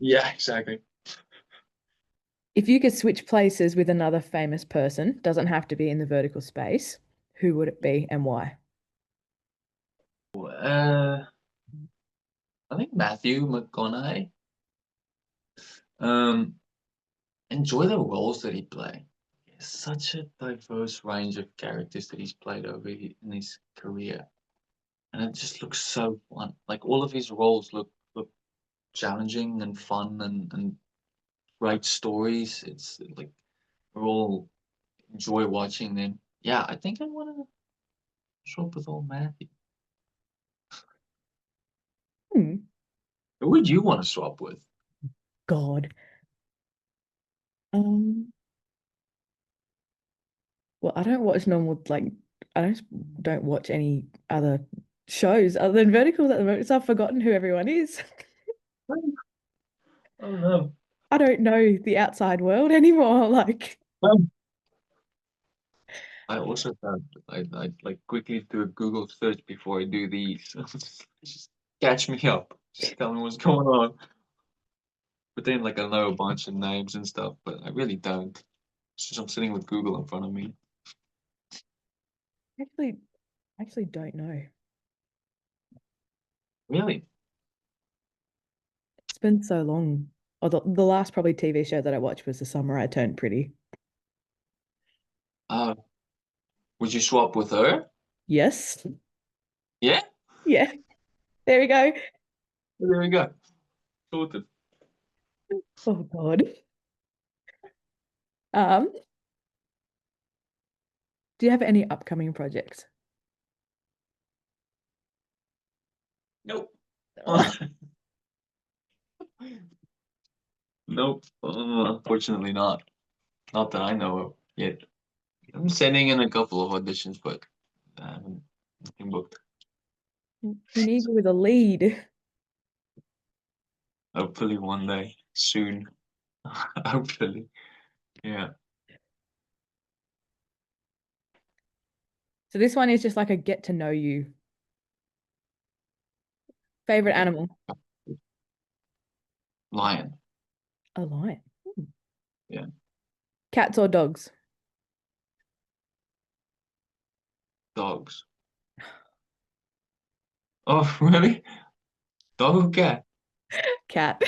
Yeah, exactly. If you could switch places with another famous person, doesn't have to be in the vertical space, who would it be and why? Uh, I think Matthew McConaughey. Um, enjoy the roles that he play. It's such a diverse range of characters that he's played in his career, and it just looks so fun. Like all of his roles look challenging and fun and great stories. It's like we all enjoy watching them. Yeah, I think I want to swap with old Matthew. Hmm. Who would you want to swap with? God. Um, well, I don't watch normal I don't watch any other shows other than verticals at the moment, so I've forgotten who everyone is. I don't know. I don't know the outside world anymore. Like, I also found I like quickly do a Google search before I do these. Just catch me up. Just tell me what's going on. Pretend like I know a bunch of names and stuff, but I really don't. It's just I'm sitting with Google in front of me. actually, actually don't know. Really? It's been so long. Oh, the last probably TV show that I watched was The Summer I Turned Pretty. Uh, would you swap with her? Yes. Yeah? Yeah. There we go. Well, there we go. Sorted. Oh God. Um, do you have any upcoming projects? Nope. Oh, Nope. Unfortunately not. Not that I know of yet. I'm sending in a couple of auditions, but I haven't nothing booked. we need you with a lead. Hopefully one day soon. Hopefully. Yeah. So this one is just like a get to know you. Favorite Okay. animal? Lion. A lion. Yeah. Cats or dogs? Dogs. Oh, really? Dog or cat? Cat.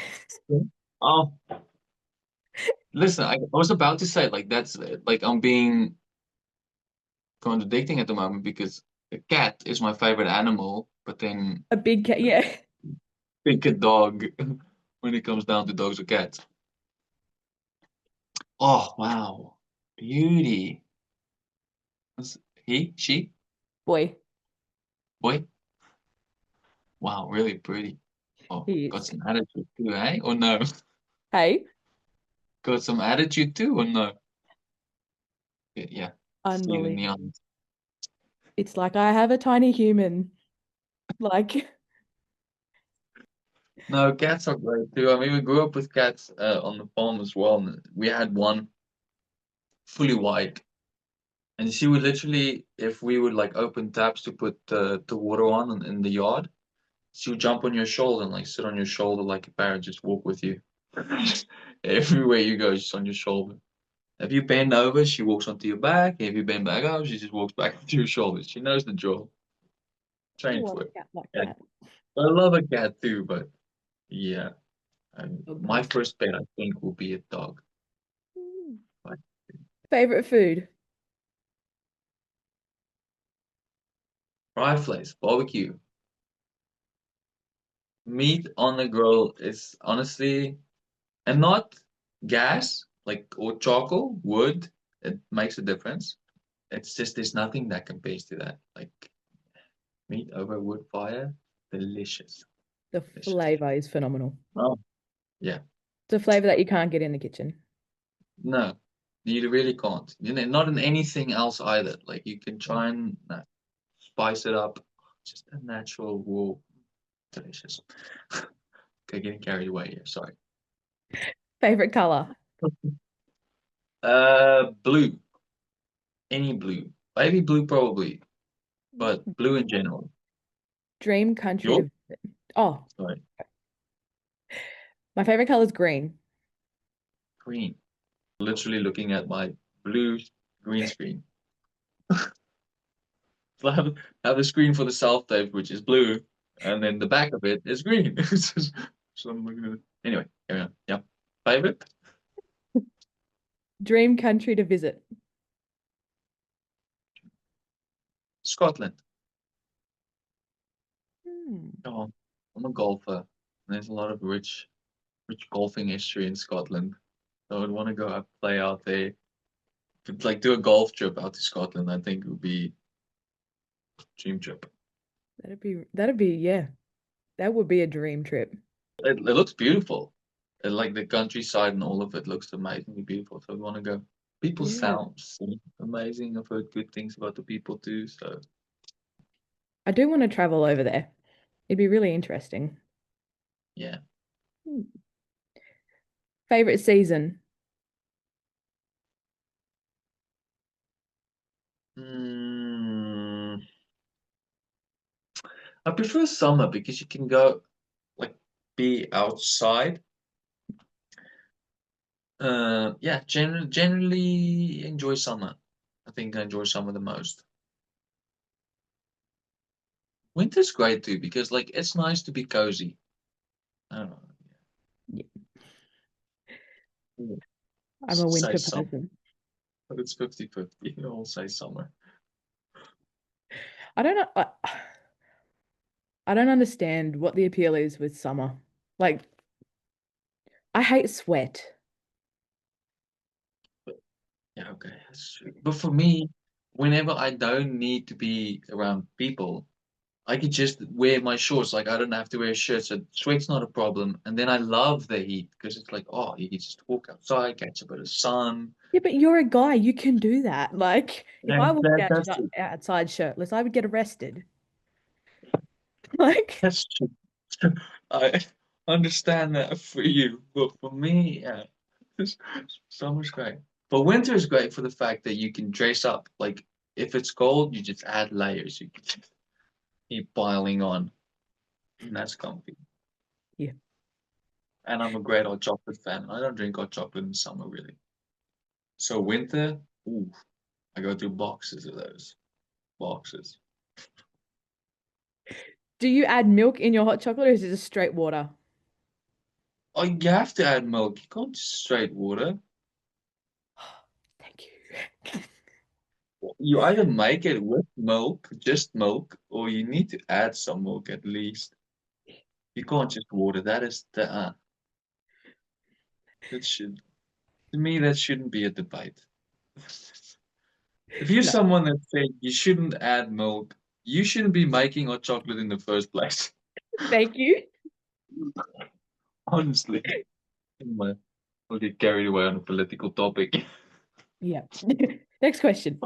Yeah. Oh, listen, I was about to say like that's like I'm being contradicting at the moment because a cat is my favorite animal, but then A big cat. Yeah. pick a dog when it comes down to dogs or cats. Oh, wow. Beauty. Was he, she, Boy, boy? Wow, really pretty. Oh, he got is. some attitude too, eh? Or no? Hey, Got some attitude too, or no? Yeah, yeah. See the unbelievable. neon. It's like I have a tiny human. Like No, cats are great too. I mean, we grew up with cats on the farm as well. And we had one fully white, and she would literally, if we would like open taps to put the water on in the yard, she would jump on your shoulder and like sit on your shoulder like a parrot, just walk with you. Everywhere you go, she's on your shoulder. If you bend over, she walks onto your back. If you bend back up, she just walks back onto your shoulders. She knows the drill. I Trained want for a it. cat like And that. I love a cat too, but yeah. And Dog my person. first pet, I think, will be a dog. Mm. Like Favorite food? fry flies, barbecue, meat on the grill is honestly, and not gas, like or charcoal, wood. It makes a difference. It's just there's nothing that compares to that. Like meat over wood fire, delicious, The delicious. flavor is phenomenal. Oh, yeah. It's a flavor that you can't get in the kitchen. No, you really can't. You know, not in anything else either. Like you can try and spice it up. Just a natural raw, delicious. Okay, getting carried away here. Sorry. Favorite color? Blue. Any blue. Baby blue probably, but blue in general. Dream country Yours? to visit. Oh, Sorry. My favorite color is green. Green. Literally looking at my blue green screen. So I have a screen for the self tape, which is blue, and then the back of it is green. So I'm looking at it. Anyway, carry on. Yeah. Favorite? Dream country to visit. Scotland. Hmm, Oh, I'm a golfer. There's a lot of rich golfing history in Scotland. So I would want to go out, play out there. But like do a golf trip out to Scotland, I think it would be a dream trip. that'd be yeah, that would be a dream trip. It looks beautiful. Like the countryside and all of it looks amazingly beautiful. So I want to go. People Yeah. seem amazing. I've heard good things about the people too. So I do want to travel over there. It'd be really interesting. yeah. Hmm. Favorite season? Mm, I prefer summer because you can go like be outside. Yeah, generally enjoy summer. I think I enjoy summer the most. Winter's great too because like it's nice to be cozy. I don't know. Yeah, Yeah. I'm a Say winter summer, person. but it's 50-50. I'll say summer. I don't know. I don't understand what the appeal is with summer. Like, I hate sweat. Yeah, okay, that's true. But for me, whenever I don't need to be around people, I could just wear my shorts. Like I don't have to wear a shirt, so sweat's not a problem. And then I love the heat because it's like, oh, you can just walk outside, catch a bit of sun. Yeah, but you're a guy. You can do that. Like, if I And walked that, out that's outside shirtless, I would get arrested. Like, that's true. I understand that for you, but for me, yeah, it's summer's great. But winter is great for the fact that you can dress up. Like if it's cold, you just add layers. You can just keep piling on, and that's comfy. yeah. And I'm a great hot chocolate fan. I don't drink hot chocolate in summer really. So winter, ooh, I go through boxes of those boxes. Do you add milk in your hot chocolate or is it just straight water? Oh, you have to add milk. You can't just straight water. Thank you. You either make it with milk, just milk, or you need to add some milk at least. You can't just water. That is the that should to me that shouldn't be a debate. If you're No, someone that said you shouldn't add milk, you shouldn't be making hot chocolate in the first place. thank you. Honestly. Anyway, we'll get carried away on a political topic. Yeah. Next question.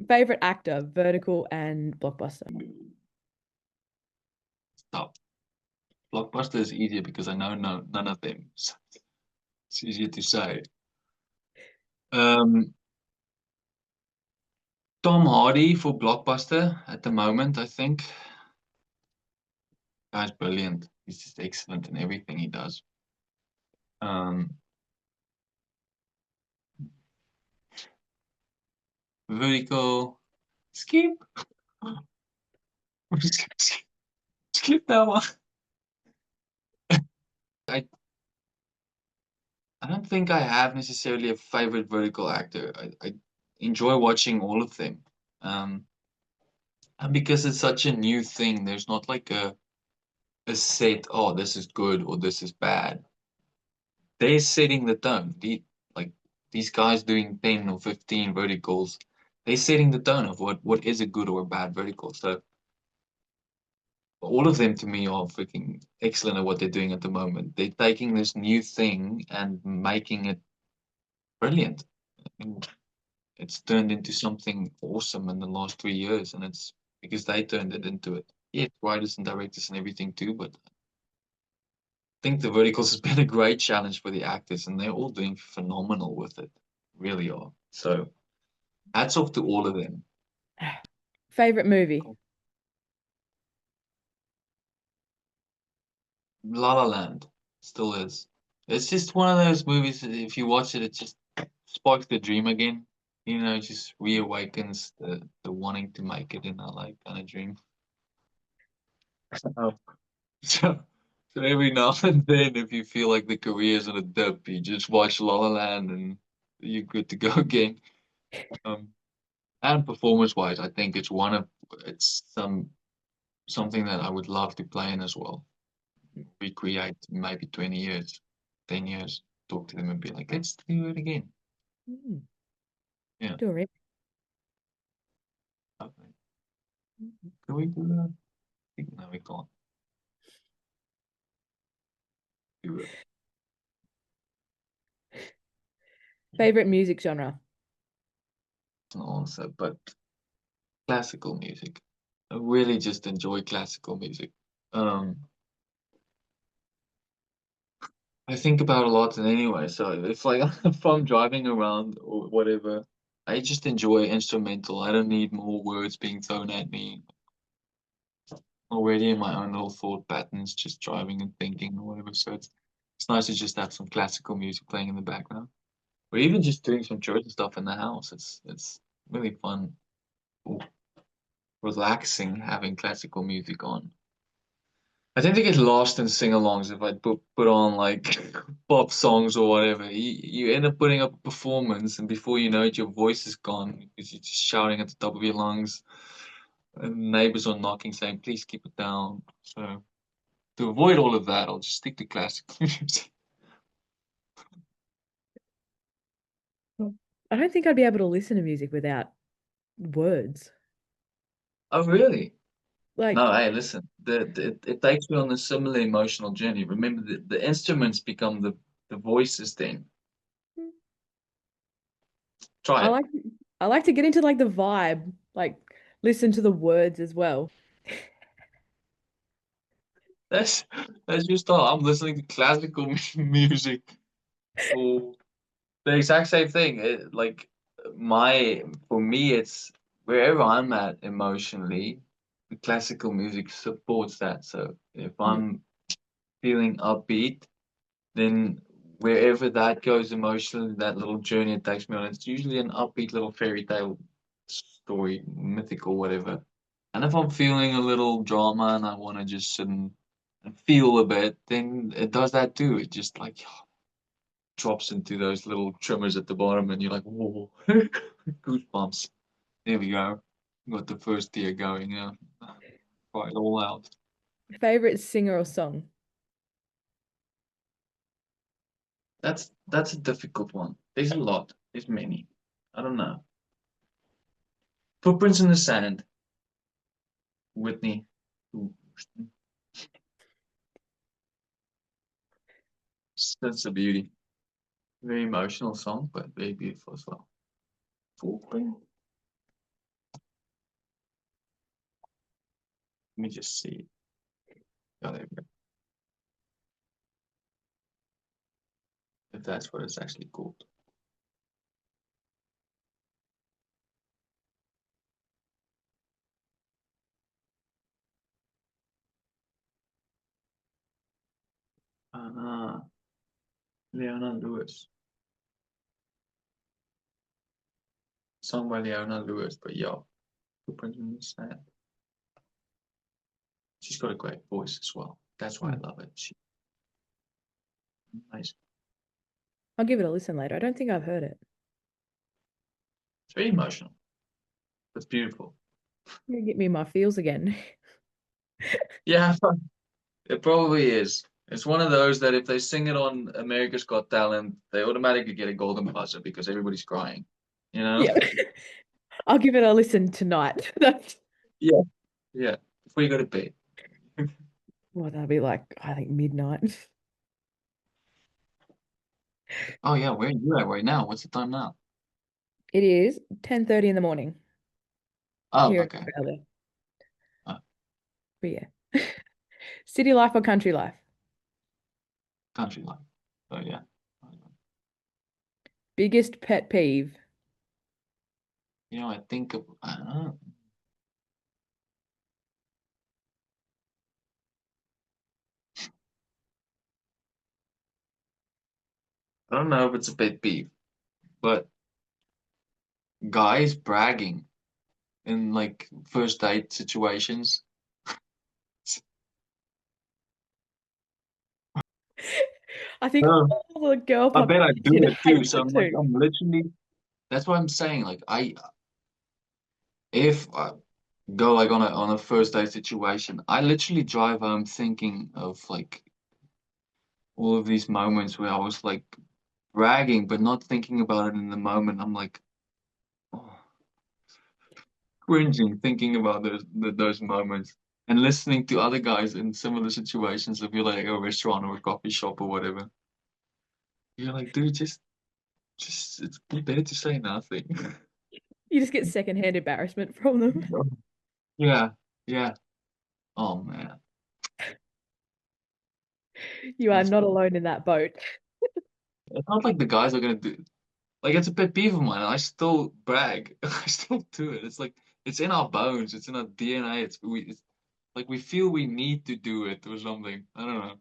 Favorite actor, Vertical and Blockbuster. Stop. Blockbuster is easier because I know none of them. So it's easier to say. Um, Tom Hardy for Blockbuster at the moment, I think. Guy's brilliant. He's just excellent in everything he does. Um, Vertical. Skip. Skip that one. I, I don't think I have necessarily a favorite vertical actor. I enjoy watching all of them. Um, and because it's such a new thing, there's not like a set, oh, this is good or this is bad. They're setting the tone. Like these guys doing 10 or 15 verticals, they're setting the tone of what is a good or a bad vertical. So all of them to me are freaking excellent at what they're doing at the moment. They're taking this new thing and making it brilliant. And it's turned into something awesome in the last 3 years, and it's because they turned it into it. Yeah, writers and directors and everything too, but I think the verticals has been a great challenge for the actors, and they're all doing phenomenal with it. Really are. So hats off to all of them. Favorite movie. La La Land still is. It's just one of those movies that if you watch it, it just sparks the dream again. You know, it just reawakens the wanting to make it in LA kind of dream. Oh. So, so every now and then, if you feel like the career's in a dip, you just watch La La Land and you're good to go again. Um, and performance-wise, I think it's something that I would love to play in as well. Recreate maybe 20 years, 10 years, talk to them and be like, let's do it again. Mm, Yeah. do it. Okay. Can we do that? No, we can't do it. Favorite music genre? It's an answer, but classical music. I really just enjoy classical music. Um, I think about a lot anyway, so if like if I'm driving around or whatever, I just enjoy instrumental. I don't need more words being thrown at me. Already in my own little thought patterns, just driving and thinking or whatever. So it's nice to just have some classical music playing in the background, or even just doing some church stuff in the house. It's really fun, or relaxing having classical music on. I tend to get lost in sing-alongs if I put on like pop songs or whatever. You end up putting up a performance, and before you know it, your voice is gone because you're just shouting at the top of your lungs. And neighbors are knocking, saying, "Please keep it down." So to avoid all of that, I'll just stick to classical music. Well, I don't think I'd be able to listen to music without words. Oh, really? Like, No, hey, listen. It takes you on a similar emotional journey. Remember, the instruments become the voices. Then try I it. like I like to get into like the vibe, like listen to the words as well. That's that's just thought. I'm listening to classical music or the exact same thing. Like for me, it's wherever I'm at emotionally, the classical music supports that. So if Mm. I'm feeling upbeat, then wherever that goes emotionally, that little journey it takes me on, it's usually an upbeat little fairy tale story, mythical, whatever. And if I'm feeling a little drama and I want to just sit and feel a bit, then it does that too. It just like drops into those little tremors at the bottom, and you're like, whoa, goosebumps. There we go. Got the first tear going. Yeah, cry it all out. Favorite singer or song? That's a difficult one. There's a lot. There's many. I don't know. Footprints in the Sand, Whitney. Ooh, that's a beauty. Very emotional song, but very beautiful as well. Footprint. Let me just see. Oh, there we go. If that's what it's actually called. Ah, Leona Lewis. Song by Leona Lewis, but yeah, Footprints in the Sand. She's got a great voice as well. That's why I Mm. love it. She's nice. I'll give it a listen later. I don't think I've heard it. It's very emotional. It's beautiful. You get me in my feels again. Yeah, it probably is. It's one of those that if they sing it on America's Got Talent, they automatically get a golden buzzer because everybody's crying. You know? Yeah. I'll give it a listen tonight. That's Yeah. Yeah. Before you go to bed. well, that'll be like I think midnight. Oh yeah, where are you at right now? What's the time now? It is 10:30 in the morning Oh, here in okay. Australia. Uh, But yeah. City life or country life? country life. Oh yeah. Biggest pet peeve. You know, I think of, I don't know. I don't know if it's a pet peeve, but guys bragging in like first date situations. I think Oh, all the girl I bet I do population it too. hates So it I'm like, too. I'm literally, that's what I'm saying. Like, if I go like on a first date situation, I literally drive home thinking of like all of these moments where I was like bragging, but not thinking about it in the moment. I'm like, oh, cringing thinking about those moments and listening to other guys in similar situations. If you're like at a restaurant or a coffee shop or whatever, you're like, dude, just it's better to say nothing. You just get secondhand embarrassment from them. Yeah, yeah. Oh man, You are it's not alone in that boat. not like the guys are gonna do. Like it's a pet peeve of mine, and I still brag. I still do it. It's like it's in our bones. It's in our DNA. It's like we feel we need to do it or something. I don't know.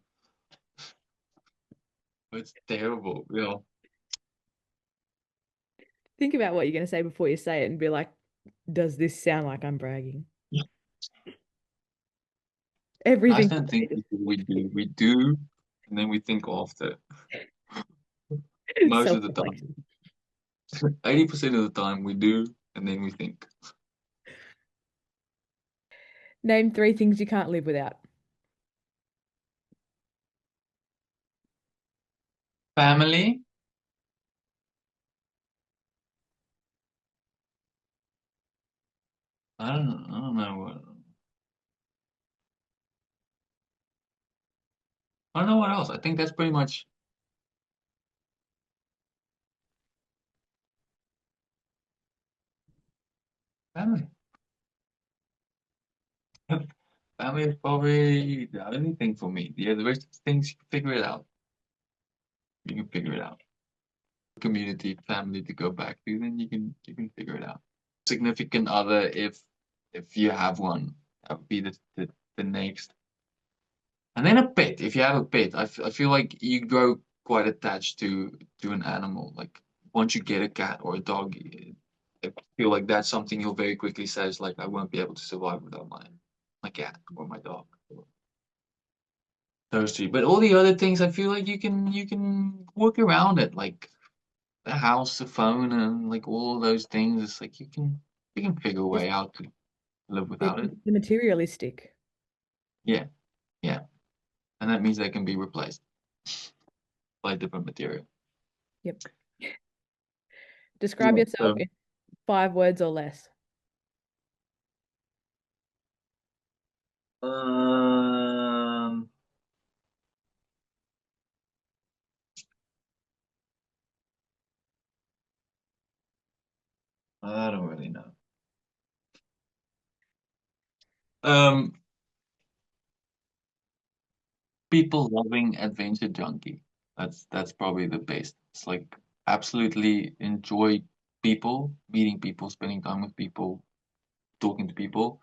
It's terrible. Think about what you're going to say before you say it and be like, does this sound like I'm bragging? I Everything don't think we do. We do, and then we think after. Most of the self-reflection. time, 80% of the time we do, and then we think. Name three things you can't live without. Family? I don't know what. I don't know what else. I think that's pretty much family. Family is probably the only thing for me. Yeah, the rest of the things you can figure it out. You can figure it out. Community, family to go back to, then you can figure it out. Significant other, if you have one, that would be the next. And then a pet. If you have a pet, I feel like you grow quite attached to an animal. Like once you get a cat or a dog, I feel like that's something you'll very quickly say is like I won't be able to survive without my cat or my dog. Those three. But all the other things, I feel like you can work around it, like the house, the phone, and like all of those things. It's like you can figure a Just way out to live the, without it. the materialistic. Yeah, yeah, and that means they can be replaced by different material. Yep. Describe Yeah. yourself So, in 5 words or less. um, I don't really know. Um, People loving adventure junkie. That's probably the best. It's like absolutely enjoy people, meeting people, spending time with people, talking to people,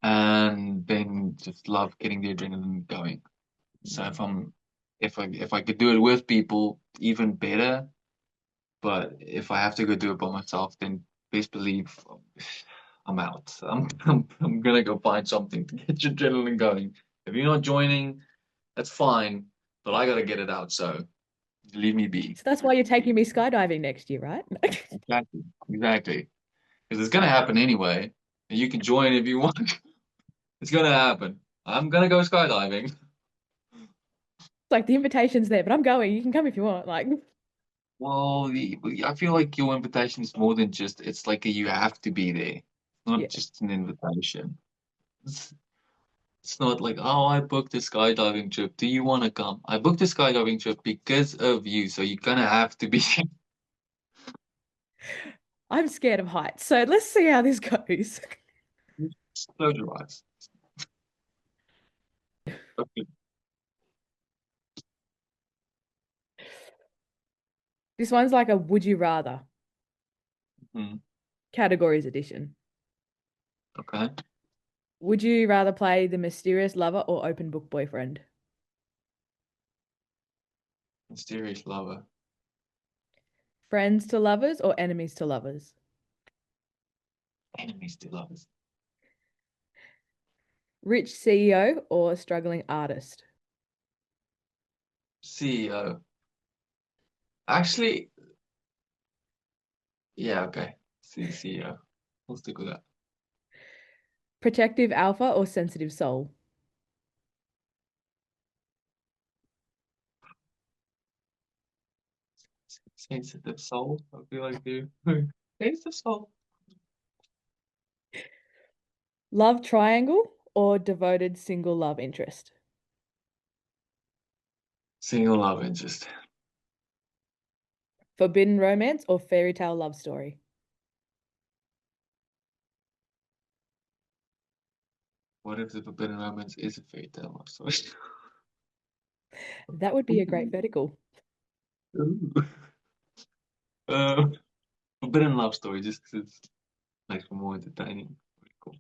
and then just love getting the adrenaline going. So if I could do it with people, even better. But if I have to go do it by myself, then best believe I'm out. I'm gonna go find something to get your adrenaline going. If you're not joining, that's fine, but I gotta get it out, so leave me be. So that's why you're taking me skydiving next year, right? Exactly, exactly. Because it's gonna happen anyway, and you can join if you want. It's gonna happen. I'm gonna go skydiving. It's like the invitation's there, but I'm going. You can come if you want. Like, Well, I feel like your invitation is more than just, it's like you have to be there, not yeah. just an invitation. It's, it's not like, oh, I booked a skydiving trip. Do you want to come? I booked a skydiving trip because of you, so you're gonna have to be. I'm scared of heights. So let's see how this goes. Close your eyes. Okay. This one's like a would you rather Mhm. categories edition. Okay. Would you rather play the mysterious lover or open book boyfriend? Mysterious lover. Friends to lovers or enemies to lovers? Enemies to lovers. Rich CEO or struggling artist? CEO. Actually, yeah, okay. CEO. We'll stick with that. Protective alpha or sensitive soul? Sensitive soul. I feel like you. Sensitive soul. Love triangle or devoted single love interest? Single love interest. Forbidden romance or fairy tale love story? What if the forbidden romance is a fairy tale love story? That would be a great vertical. Ooh. Uh, forbidden love story, just because it's makes for more entertaining. Pretty cool.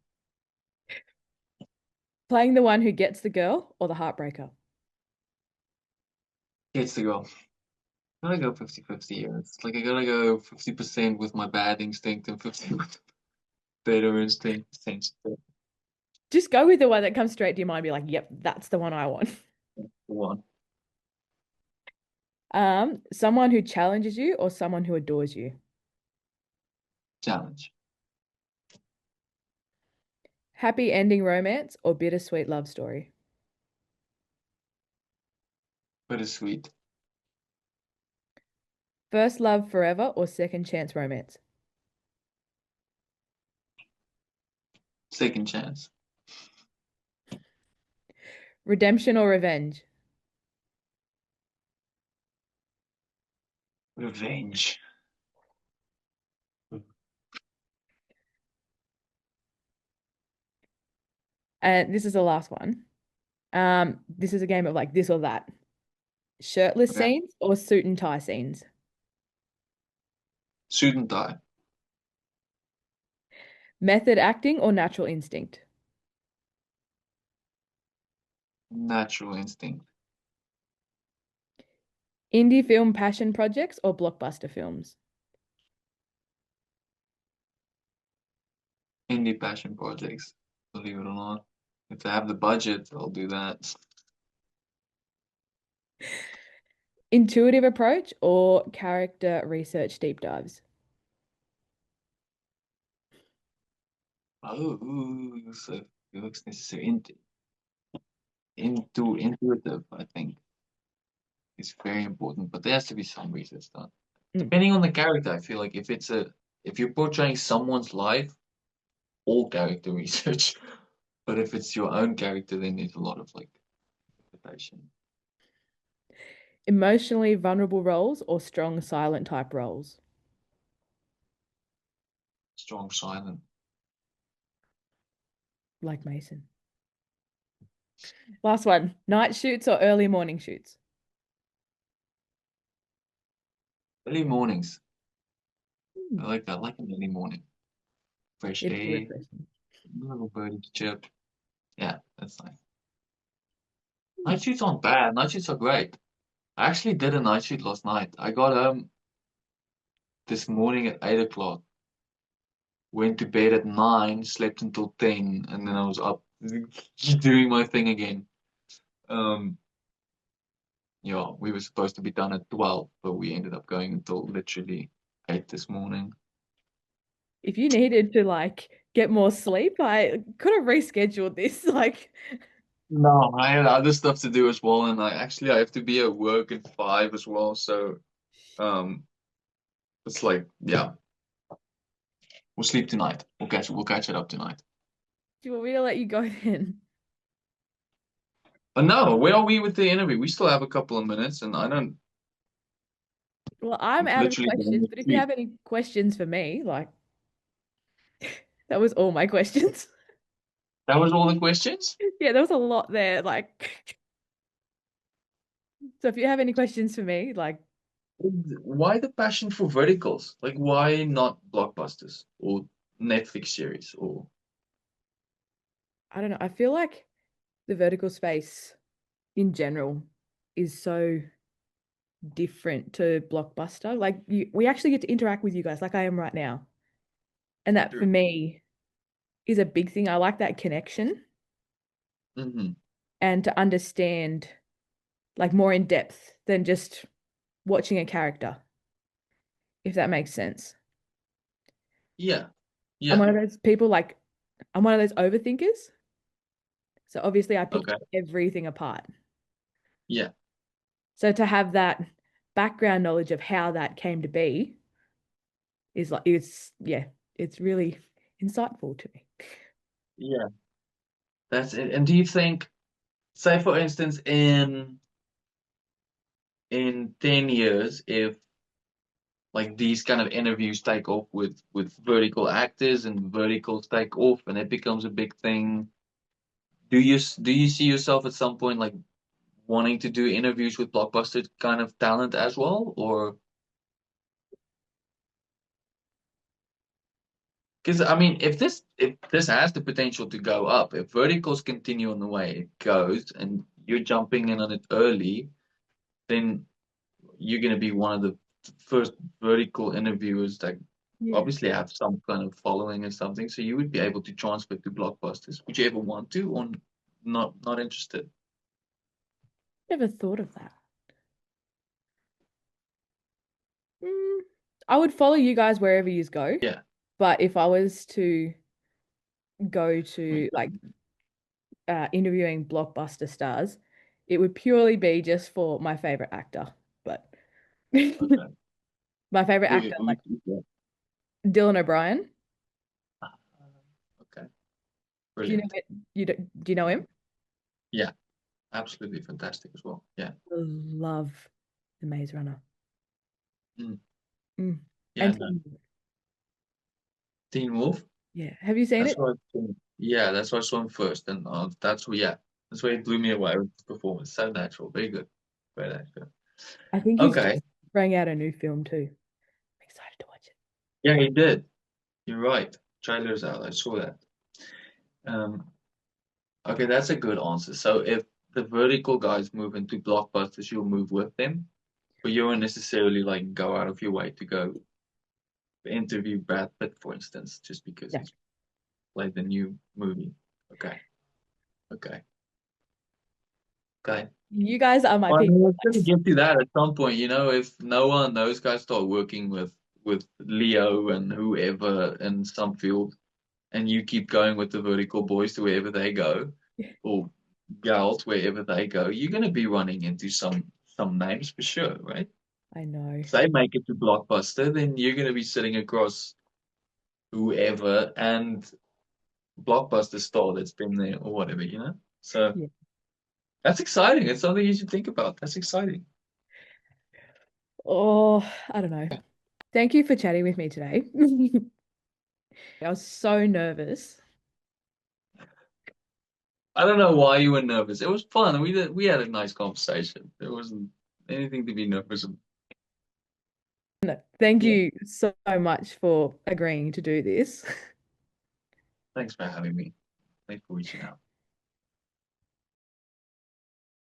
Playing the one who gets the girl or the heartbreaker? Gets to go. Gotta go 50-50 here. It's like I gotta go 50% with my bad instinct and 50 with better instinct. Sensitive Just go with the one that comes straight to your mind. Be like, yep, that's the one I want. one. Someone who challenges you or someone who adores you? Challenge. Happy ending romance or bittersweet love story? Bittersweet. First love forever or second chance romance? Second chance. Redemption or revenge? Revenge. And this is the last one. This is a game of like this or that. Shirtless Okay. scenes or suit and tie scenes? Suit and tie. Method acting or natural instinct? Natural instinct. Indie film passion projects or blockbuster films? Indie passion projects. Believe it or not. If I have the budget, I'll do that. Intuitive approach or character research deep dives? Oh, ooh, so it looks necessary. Intuitive, I think, is very important, but there has to be some research done. Mm. Depending on the character, I feel like if you're portraying someone's life, all character research. But if it's your own character, then there's a lot of like interpretation. Emotionally vulnerable roles or strong silent type roles? Strong silent. Like Mason. Last one. Night shoots or early morning shoots? Early mornings. Hmm. I like an early morning. Fresh It'd be air, refreshing. little birdie to chirp. Yeah, that's nice. Hmm. Night shoots aren't bad. Night shoots are great. I actually did a night shoot last night. I got home this morning at 8 o'clock, went to bed at 9, slept until 10, and then I was up doing my thing again. Um, yeah, we were supposed to be done at 12, but we ended up going until literally 8 this morning. If you needed to like get more sleep, I could have rescheduled this. Like, No, I had other stuff to do as well, and I have to be at work at 5 as well. So um, it's like, yeah, we'll sleep tonight. We'll catch it up tonight. do you want me to let you go then? But no, where are we with the interview? We still have a couple of minutes, and I don't Well, I'm out of literally questions, going to but if you sleep. have any questions for me, like that was all my questions. That was all the questions. Yeah, there was a lot there. Like, so if you have any questions for me, like, Why the passion for verticals? Like, why not blockbusters or Netflix series or I don't know. I feel like the vertical space in general is so different to Blockbuster. Like we actually get to interact with you guys like I am right now. And that for True. me is a big thing. I like that connection Hmm. and to understand like more in depth than just watching a character, if that makes sense. Yeah. I'm Yeah. one of those people like I'm one of those overthinkers. So obviously I pick Okay. everything apart. Yeah. So to have that background knowledge of how that came to be is like it's yeah, it's really insightful to me. Yeah. That's it. And do you think, say for instance, in 10 years, if like these kind of interviews take off with vertical actors and verticals take off and it becomes a big thing, do you see yourself at some point like wanting to do interviews with blockbuster kind of talent as well, or because I mean, if this has the potential to go up, if verticals continue on the way it goes, and you're jumping in on it early, then you're going to be one of the first vertical interviewers that Yeah. obviously have some kind of following or something. So you would be able to transfer to blockbusters. Would you ever want to, or not interested? Never thought of that. Mm, I would follow you guys wherever you go, Yeah. but if I was to go Mm, to like interviewing blockbuster stars, it would purely be just for my favorite actor. But okay. my favorite actor, like Yeah. Dylan O'Brien. Okay. Do you know Brilliant. it? Do you know him? Yeah. Absolutely fantastic as well. Yeah. Love The Maze Runner. Mm. Mm. Yeah. And No. Teen Wolf. Teen Wolf. Yeah, have you seen That's it? why. Yeah, that's why I saw him first, and that's why he blew me away with his performance. So natural, very good, great actor. I think he's Okay, just bring out a new film too. I'm excited to watch it. yeah, he did. You're right. Trailer's out. I saw that. Um, okay, that's a good answer. So if the vertical guys move into blockbusters, you'll move with them, but you won't necessarily like go out of your way to go interview Brad Pitt, for instance, just because Yeah. he's played the new movie. Okay, okay, okay. You guys are my Well, I pick. mean, it's gonna get to that at some point, if Noah and those guys start working with Leo and whoever in some field, and you keep going with the vertical boys to wherever they go, or gals wherever they go, you're gonna be running into some names for sure, right? I know. If they make it to Blockbuster, then you're gonna be sitting across whoever and Blockbuster star that's been there or whatever. So Yeah. that's exciting. It's something you should think about. That's exciting. Oh, I don't know. Thank you for chatting with me today. I was so nervous. I don't know why you were nervous. It was fun. We had a nice conversation. There wasn't anything to be nervous about. No, thank Yeah. you so much for agreeing to do this. Thanks for having me. Thanks for reaching out.